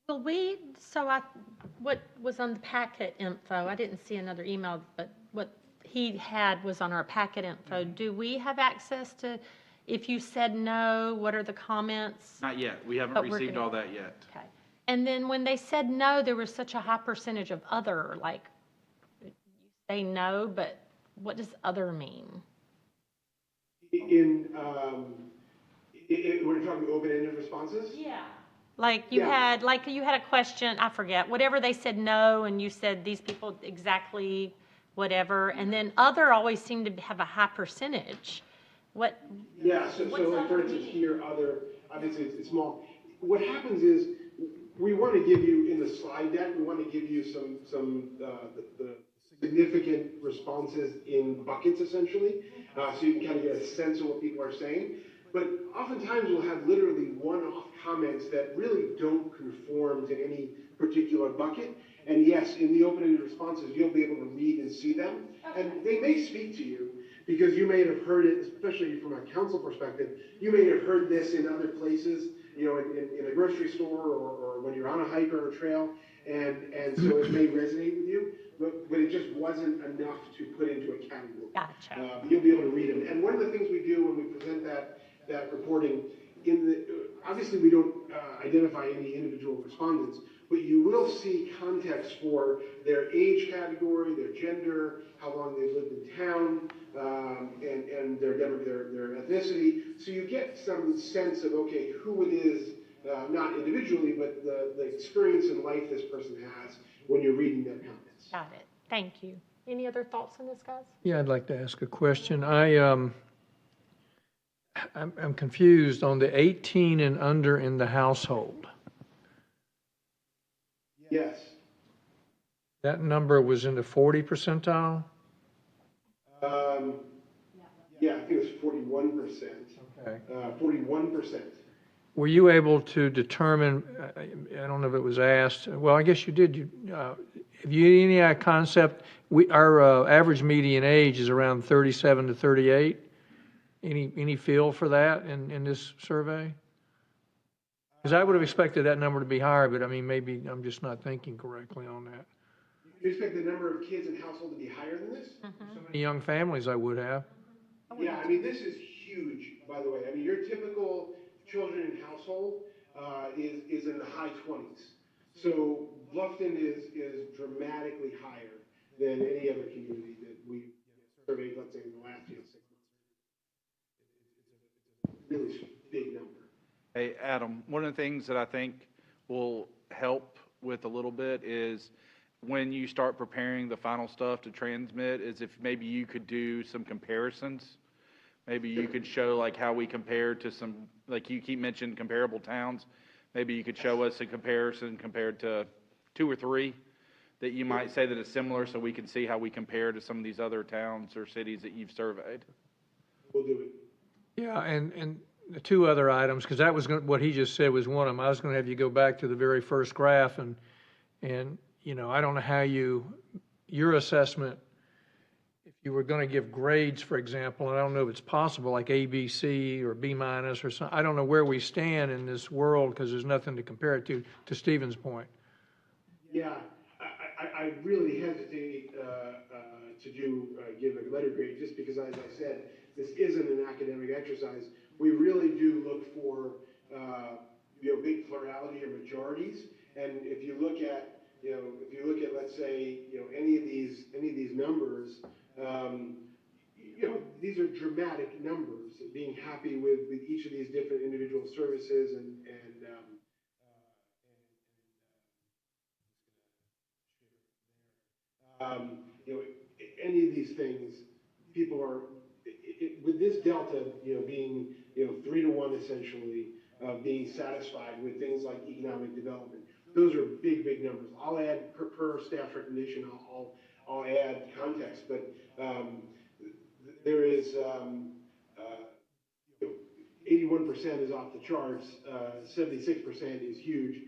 Well, what was on the packet info, I didn't see another email, but what he had was on our packet info. Do we have access to, if you said no, what are the comments? Not yet. We haven't But we're received gonna- all that yet. Okay. And then when they said no, there was such a high percentage of other, like, you say no, but what does other mean? When you're talking open-ended responses? Yeah. Like you Yeah. had a question, I forget, whatever they said no, and you said these people exactly whatever, and then other always seem to have a high percentage. What? Yeah, so What's like for other instance, meaning? here, obviously it's small. What happens is, we want to give you, in the slide deck, we want to give you the significant responses in buckets, essentially, so you can kind of get a sense of what people are saying. but oftentimes we'll have literally one-off comments that really don't conform to any particular bucket. And yes, in the open-ended responses, you'll be able to read and see them. And they may speak to you because you may have heard it, especially from a council perspective, you may have heard this in other places, you know, in a grocery store or when you're on a hike or a trail. And so it may resonate with you, but it just wasn't enough to put into a category. Gotcha. You'll be able to read them. And one of the things we do when we present that reporting, obviously we don't identify any individual respondents, but you will see context for their age category, their gender, how long they've lived in town, and their ethnicity. So you get some sense of, okay, who it is, not individually, but the experience in life this person has when you're reading their comments. Got it. Thank you. Any other thoughts on this, guys? Yeah, I'd like to ask a question. I'm confused on the 18 and under in the household. Yes. That number was in the 40 percentile? Yeah, I think it was 41%. Okay. 41%. Were you able to determine, I don't know if it was asked, well, I guess you did, have you any concept, our average median age is around 37 to 38? Any feel for that in this survey? Because I would have expected that number to be higher, but I mean, maybe I'm just not thinking correctly on that. You expect the number of kids in household to be higher than this? So many young families I would have. Yeah, I mean, this is huge, by the way. I mean, your typical children in household is in the high 20s. So Bluffton is dramatically higher than any other community that we surveyed, let's say, in the last 6 months. It's a really big number. Hey, Adam, one of the things that I think will help with a little bit is when you start preparing the final stuff to transmit is if maybe you could do some comparisons. Maybe you could show like how we compare to some, like you keep mentioning comparable towns. Maybe you could show us a comparison compared to 2 or 3 that you might say that is similar so we can see how we compare to some of these other towns or cities that you've surveyed. We'll do it. Yeah, and the 2 other items, because that was what he just said was one of them. I was going to have you go back to the very first graph and you know, I don't know how your assessment, if you were going to give grades, for example, and I don't know if it's possible, like A, B, C, or B minus or something. I don't know where we stand in this world because there's nothing to compare it to Stephen's point. Yeah, I really hesitate to give a letter grade just because, as I said, this isn't an academic exercise. We really do look for big plurality or majorities, and if you look at let's say any of these numbers, these are dramatic numbers. Being happy with each of these different individual services and any of these things, people are with this delta, being 3 to 1 essentially, being satisfied with things like economic development. Those are big numbers. I'll add per staff recommendation. I'll add context, but there is 81% is off the charts. 76% is huge.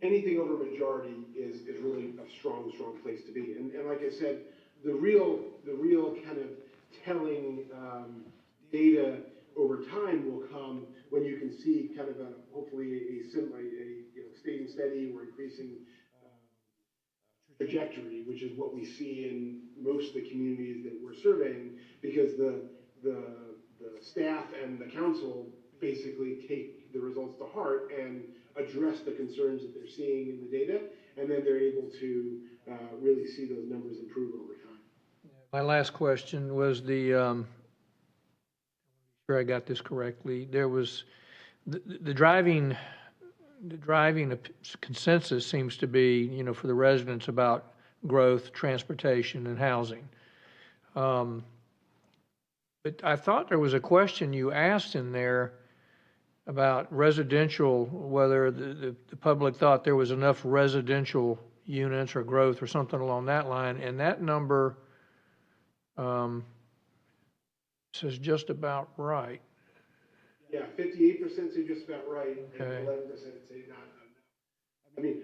Anything over majority is really a strong place to be. And like I said, the real kind of telling data over time will come when you can see kind of hopefully a staying steady or increasing trajectory, which is what we see in most of the communities that we're surveying, because the staff and the council basically take the results to heart and address the concerns that they're seeing in the data, and then they're able to really see those numbers improve over time. My last question was sure I got this correctly. There was the driving consensus seems to be, for the residents about growth, transportation, and housing. But I thought there was a question you asked in there about residential, whether the public thought there was enough residential units or growth or something along that line, and that number says just about right. Yeah, 58% say just about right, and Okay. 11% say not. I mean,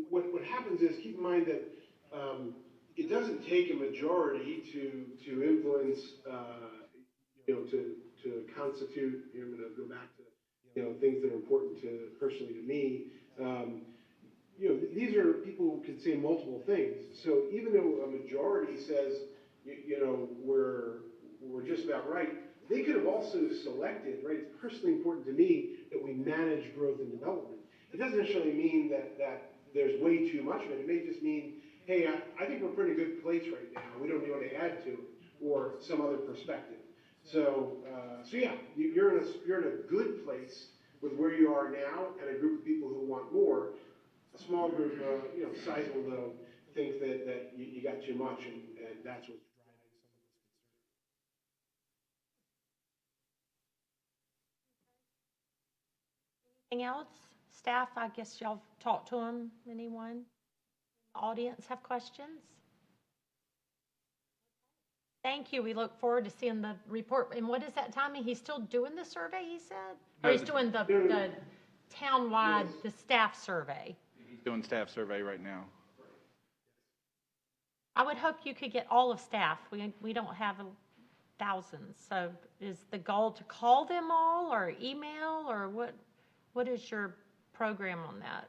what happens is, keep in mind that it doesn't take a majority to influence, to constitute, I'm gonna go back to, things that are important personally to me. These are people who can say multiple things. So even though a majority says, we're just about right, they could have also selected, right? It's personally important to me that we manage growth and development. It doesn't necessarily mean that there's way too much of it. It may just mean, hey, I think we're in a good place right now. We don't want to add to it, or some other perspective. So yeah, you're in a good place with where you are now, and a group of people who want more. A small group, sizable though, think that you got too much, and that's what's driving some of this concern. Anything else? Staff, I guess y'all talked to them. Anyone? Audience have questions? Thank you. We look forward to seeing the report. And what is that timing? He's still doing the survey, he said? Or he's doing the townwide, the staff survey? He's doing staff survey right now. I would hope you could get all of staff. We don't have thousands. So is the goal to call them all or email, or what is your program on that?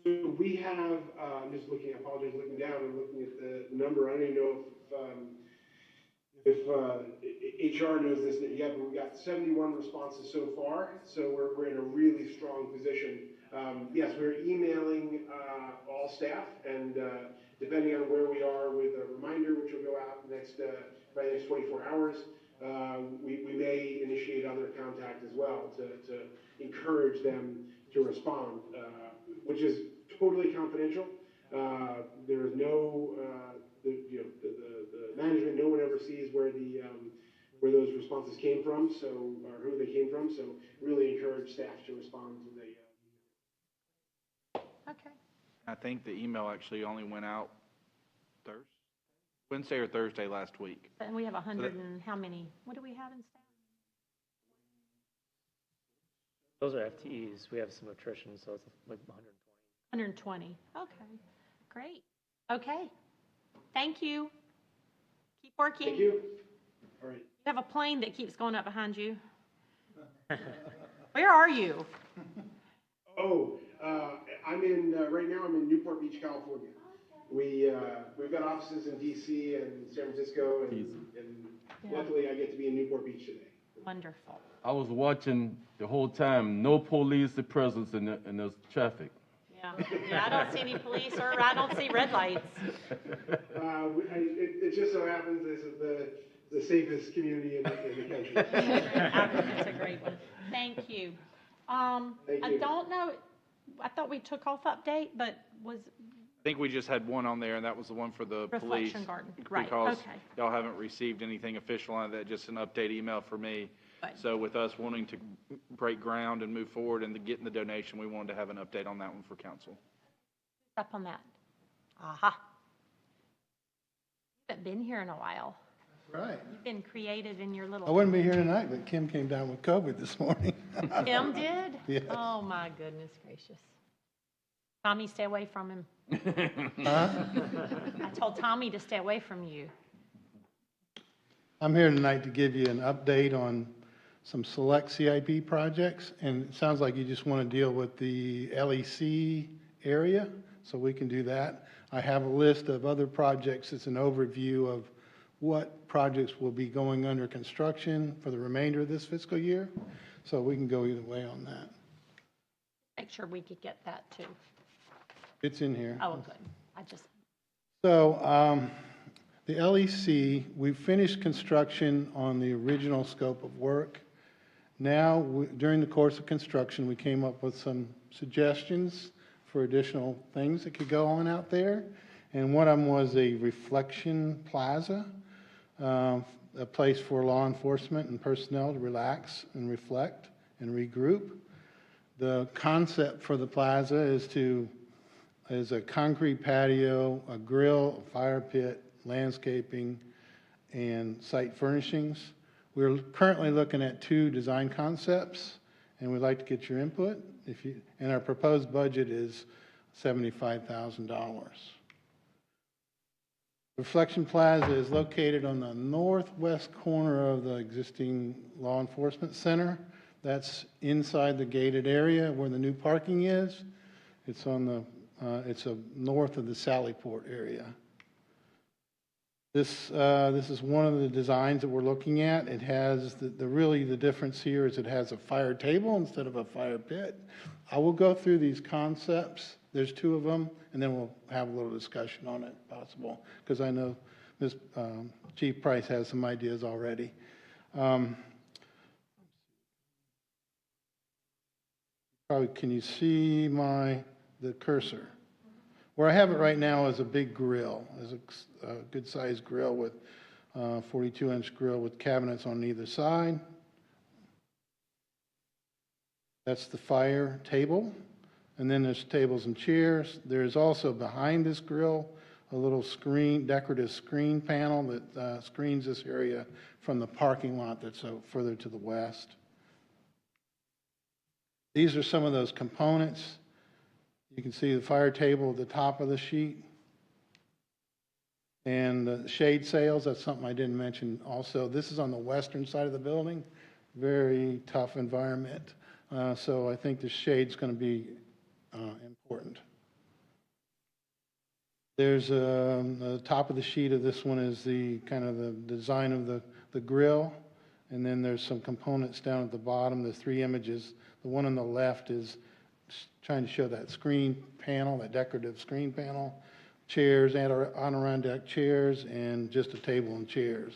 So we have, I'm just looking, I apologize, looking down and looking at the number. I don't even know if HR knows this yet, but we got 71 responses so far. So we're in a really strong position. Yes, we're emailing all staff, and depending on where we are with a reminder, which will go out by the next 24 hours, we may initiate other contact as well to encourage them to respond, which is totally confidential. There is no, the management, no one ever sees where those responses came from, or who they came from. So really encourage staff to respond to the. Okay. I think the email actually only went out Wednesday or Thursday last week. And we have 100 and how many? What do we have in staff? Those are FTEs. We have some attrition, so it's like 120. 120. Okay, great. Okay, thank you. Keep working. Thank you. All right. You have a plane that keeps going up behind you. Where are you? Oh, right now I'm in Newport Beach, California. We've got offices in DC and San Francisco, and luckily I get to be in Newport Beach today. Wonderful. I was watching the whole time, no police presence in the traffic. Yeah, I don't see any police, or I don't see red lights. It just so happens this is the safest community in the country. That's a great one. Thank you. Thank I you. don't know, I thought we took off update, but I think we just had one on there, and that was the one for the police. Reflection Garden, right, Because okay. y'all haven't received anything official on that, just an update email for me. Right. So with us wanting to break ground and move forward and getting the donation, we wanted to have an update on that one for council. Up on that. Aha. You haven't been here in a while. Right. You've been creative in your I little. wouldn't be here tonight, but Kim came down with COVID this morning. Tim did? Yes. Oh, my goodness gracious. Tommy, stay away from him. Huh? I told Tommy to stay away from you. I'm here tonight to give you an update on some select CIP projects, and it sounds like you just want to deal with the LEC area, so we can do that. I have a list of other projects. It's an overview of what projects will be going under construction for the remainder of this fiscal year, so we can go either way on that. Make sure we could get that too. It's in here. Oh, good. I just, So, the LEC, we finished construction on the original scope of work. Now, during the course of construction, we came up with some suggestions for additional things that could go on out there. And one of them was a reflection plaza, a place for law enforcement and personnel to relax and reflect and regroup. The concept for the plaza is a concrete patio, a grill, a fire pit, landscaping, and site furnishings We're currently looking at 2 design concepts, and we'd like to get your input. And our proposed budget is $75,000. Reflection Plaza is located on the northwest corner of the existing law enforcement center. That's inside the gated area where the new parking is. It's on the, it's north of the Sallyport area. This is one of the designs that we're looking at. It has, really the difference here is it has a fire table instead of a fire pit. I will go through these concepts. There's 2 of them, and then we'll have a little discussion on it, possible, because I know Chief Price has some ideas already. Probably, can you see the cursor? Where I have it right now is a big grill, is a good-sized grill with 42-inch grill with cabinets on either side. That's the fire table. And then there's tables and chairs. There's also behind this grill a little decorative screen panel that screens this area from the parking lot that's further to the west. These are some of those components. You can see the fire table at the top of the sheet. And the shade sails, that's something I didn't mention also. This is on the western side of the building. Very tough environment. So I think the shade's going to be important. There's the top of the sheet of this one is the kind of the design of the grill, and then there's some components down at the bottom. The 3 images. The one on the left is trying to show that screen panel, that decorative screen panel, chairs, Adirondack chairs, and just a table and chairs.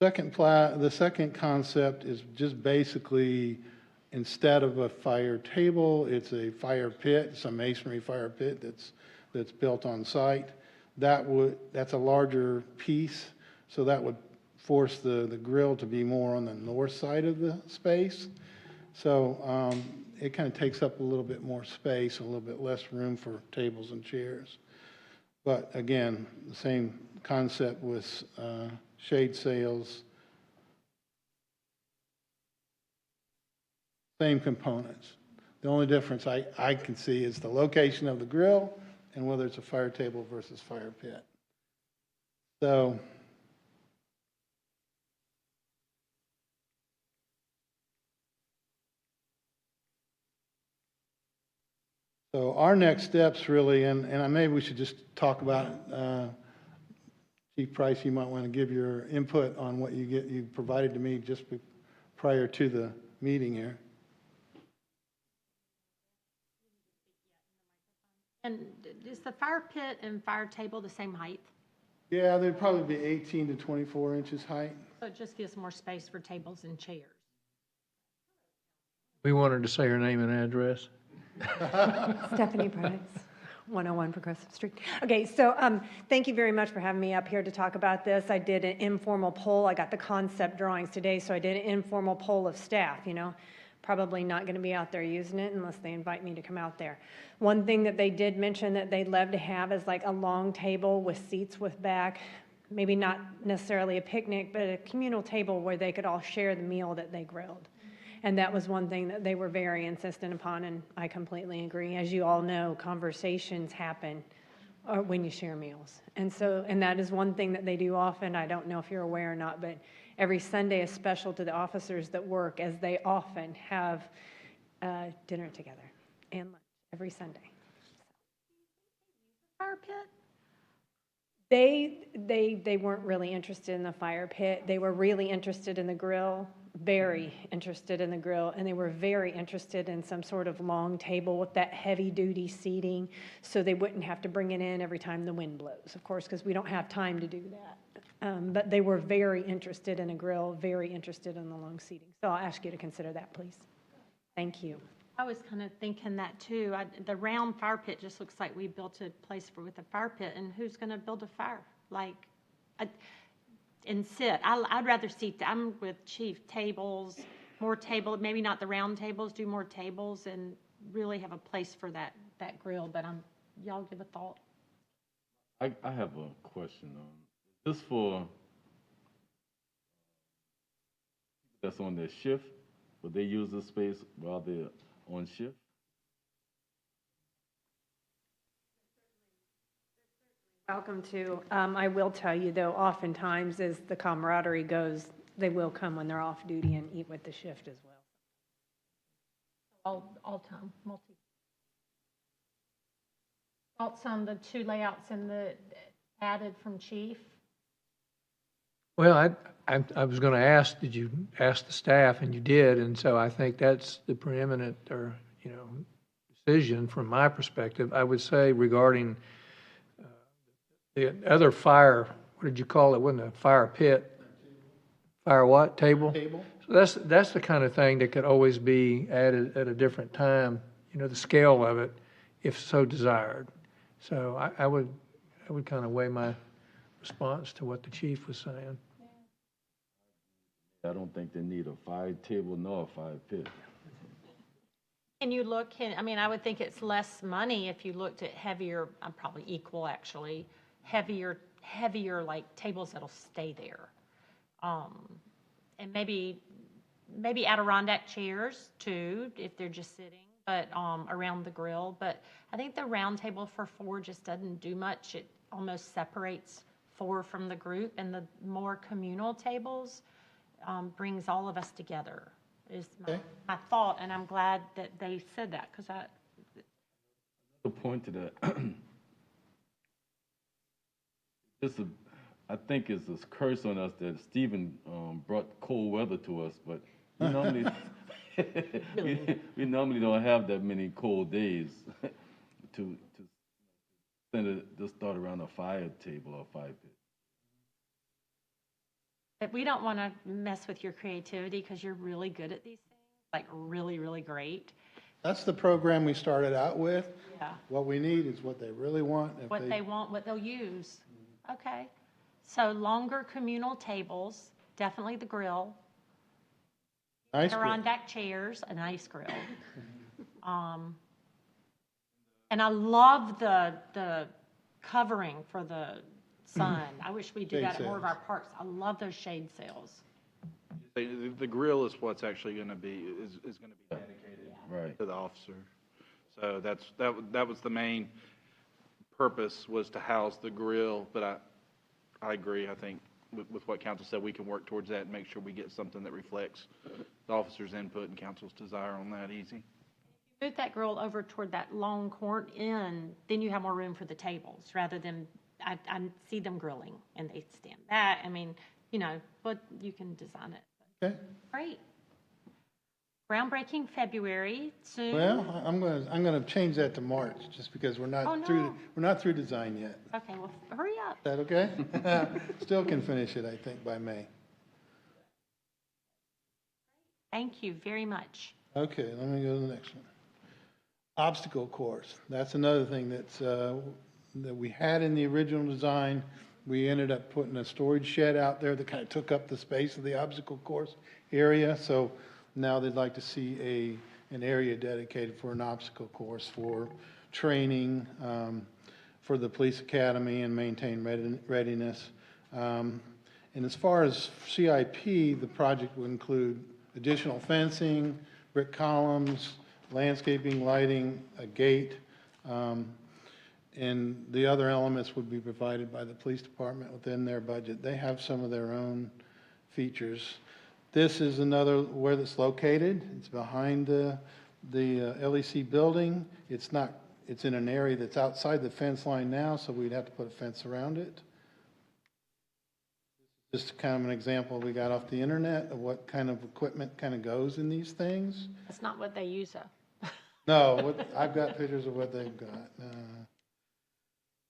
The second concept is just basically, instead of a fire table, it's a fire pit. It's a masonry fire pit that's built on site. That's a larger piece, so that would force the grill to be more on the north side of the space. So it kind of takes up a little bit more space, a little bit less room for tables and chairs. But again, the same concept with shade sails. Same components. The only difference I can see is the location of the grill and whether it's a fire table versus fire pit. So our next steps really, and maybe we should just talk about Chief Price, you might want to give your input on what you provided to me just prior to the meeting here. And is the fire pit and fire table the same height? Yeah, they'd probably be 18 to 24 inches height. So it just gives more space for tables and chairs. We wanted to say her name and address. Stephanie Price, 101 Progressive Street. Okay, so thank you very much for having me up here to talk about this. I did an informal poll. I got the concept drawings today, so I did an informal poll of staff, Probably not going to be out there using it unless they invite me to come out there. One thing that they did mention that they'd love to have is like a long table with seats with back, maybe not necessarily a picnic, but a communal table where they could all share the meal that they grilled. And that was one thing that they were very insistent upon, and I completely agree. As you all know, conversations happen when you share meals. And that is one thing that they do often. I don't know if you're aware or not, but every Sunday is special to the officers that work, as they often have dinner together and lunch every Sunday. Fire pit? They weren't really interested in the fire pit. They were really interested in the grill, very interested in the grill, and they were very interested in some sort of long table with that heavy-duty seating so they wouldn't have to bring it in every time the wind blows, of course, because we don't have time to do that. But they were very interested in a grill, very interested in the long seating. So I'll ask you to consider that, please. Thank you. I was kind of thinking that too. The round fire pit just looks like we built a place with a fire pit, and who's going to build a fire? And sit. I'd rather seat. I'm with Chief. Tables, more table. Maybe not the round tables. Do more tables and really have a place for that grill. But y'all give a thought. I have a question. Is this for that's on their shift, would they use the space while they're on shift? Welcome to, I will tell you though, oftentimes as the camaraderie goes, they will come when they're off duty and eat with the shift as well. All time, thoughts on the two layouts and the added from chief? Well, I was going to ask, did you ask the staff, and you did, and so I think that's the preeminent, or, decision from my perspective. I would say regarding the other fire, what did you call it? Wasn't it a fire pit? Fire what? Table? Table. So that's the kind of thing that could always be added at a different time, the scale of it, if so desired. So I would kind of weigh my response to what the chief was saying. I don't think they need a fire table nor a fire pit. Can you look, I would think it's less money if you looked at heavier, probably equal actually, heavier like tables that'll stay there. And maybe Adirondack chairs too, if they're just sitting, but around the grill. But I think the round table for 4 just doesn't do much. It almost separates 4 from the group, and the more communal tables brings all of us together, is my thought, and I'm glad that they said that, because The point to that, I think it's this curse on us that Stephen brought cold weather to us, but we normally we normally don't have that many cold days to just start around a fire table or fire pit. But we don't want to mess with your creativity, because you're really good at these things, like really, really great. That's the program we started out with. Yeah. What we need is what they really want. If What they want, what they'll use. Okay. So longer communal tables, definitely the grill. Nice grill. Adirondack chairs, a nice grill. And I love the covering for the sun. I wish we did Shade that at more of sails. our parks. I love those shade sails. The grill is what's actually going to be, is going to be dedicated Right. to the officer. So that was the main purpose, was to house the grill. But I agree. I think with what council said, we can work towards that and make sure we get something that reflects the officer's input and council's desire on that easy. Move that grill over toward that long corner in, then you have more room for the tables, rather than, I see them grilling and they stand that. But you can design it. Okay. Great. Groundbreaking February soon. Well, I'm gonna change that to March, just because we're not Oh, no. through design yet. Okay, well, hurry up. Is that okay? Still can finish it, I think, by May. Thank you very much. Okay, let me go to the next one. Obstacle course. That's another thing that we had in the original design. We ended up putting a storage shed out there that kind of took up the space of the obstacle course area. So now they'd like to see an area dedicated for an obstacle course for training, for the police academy and maintain readiness. And as far as CIP, the project would include additional fencing, brick columns, landscaping, lighting, a gate, and the other elements would be provided by the police department within their budget. They have some of their own features. This is another where it's located. It's behind the LEC building. It's in an area that's outside the fence line now, so we'd have to put a fence around it. Just kind of an example we got off the internet of what kind of equipment kind of goes in these things. That's not what they use, though. No, I've got pictures of what they've got.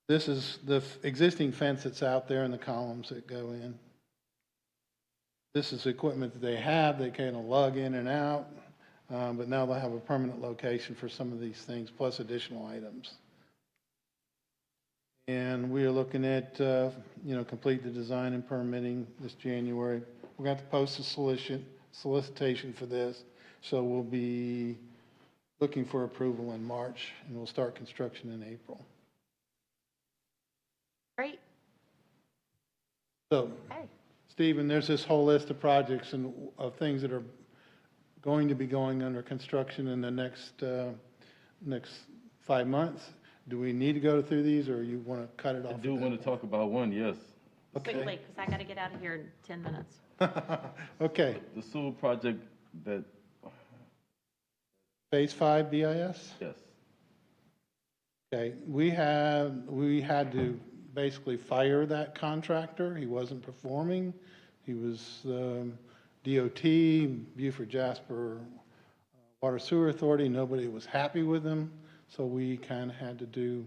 This is the existing fence that's out there and the columns that go in. This is equipment that they have. They kind of lug in and out, but now they'll have a permanent location for some of these things, plus additional items. And we are looking at, complete the design and permitting this January. We're going to have to post a solicitation for this, so we'll be looking for approval in March, and we'll start construction in April. Great. So, Okay. Stephen, there's this whole list of projects and of things that are going to be going under construction in the next 5 months. Do we need to go through these, or you want to cut it off? I do want to talk about one, yes. Quickly, because I got to get out of here in 10 minutes. Okay, The sewer project that, Phase 5 BIS? yes, Okay, we had to basically fire that contractor. He wasn't performing. He was DOT, Beaufort Jasper Water Sewer Authority. Nobody was happy with him, so we kind of had to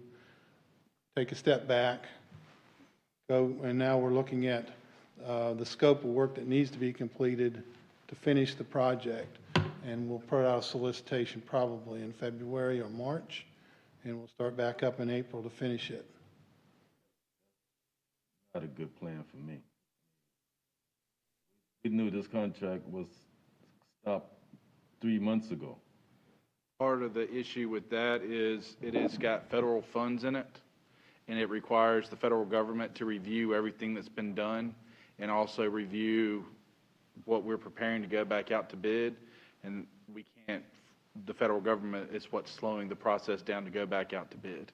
take a step back, and now we're looking at the scope of work that needs to be completed to finish the project. And we'll put out a solicitation probably in February or March, and we'll start back up in April to finish it. not a good plan for me. We knew this contract was stopped 3 months ago. Part of the issue with that is it has got federal funds in it, and it requires the federal government to review everything that's been done and also review what we're preparing to go back out to bid. And we can't, the federal government is what's slowing the process down to go back out to bid.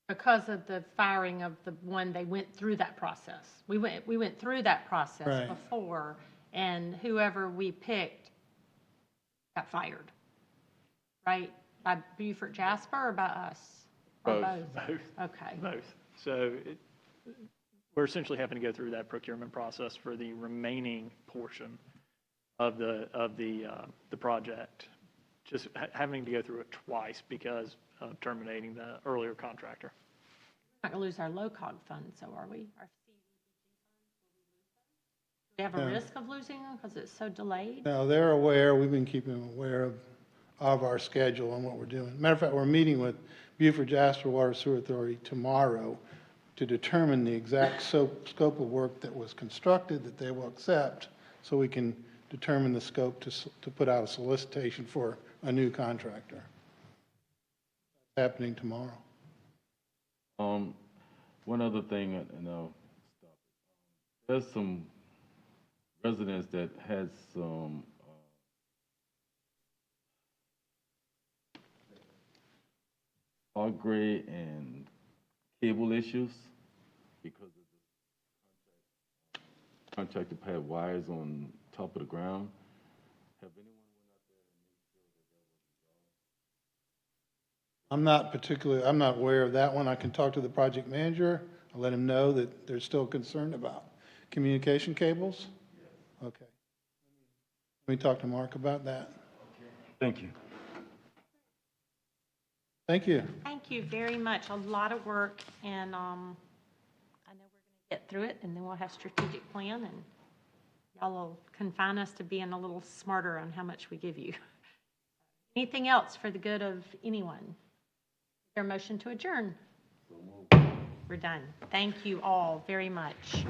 Because of the firing of the one, they went through that process. We went through that process Right. before, and whoever we picked got fired, right? By Beaufort Jasper or by us? Or Both. Both. Okay. Both. So we're essentially having to go through that procurement process for the remaining portion of the project. Just having to go through it twice because of terminating the earlier contractor. We're not going to lose our low-cog funds, so are we? Our CDBG funds, do we have a No. risk of losing them because it's so delayed? Now, they're aware, we've been keeping them aware of our schedule and what we're doing. Matter of fact, we're meeting with Beaufort Jasper Water Sewer Authority tomorrow to determine the exact scope of work that was constructed that they will accept, so we can determine the scope to put out a solicitation for a new contractor. Happening tomorrow. One other thing, and I'll stop. There's some residents that had some hard grade and cable issues because of the contractor had wires on top of the ground. Have anyone went out there and made sure that that was resolved? I'm not aware of that one. I can talk to the project manager. I'll let him know that they're still concerned about communication cables. Okay. Let me talk to Mark about that. Thank you. Thank you. Thank you very much. A lot of work, and I know we're going to get through it, and then we'll have strategic plan, and y'all will confine us to being a little smarter on how much we give you. Anything else for the good of anyone? Is there a motion to adjourn? We're done. Thank you all very much.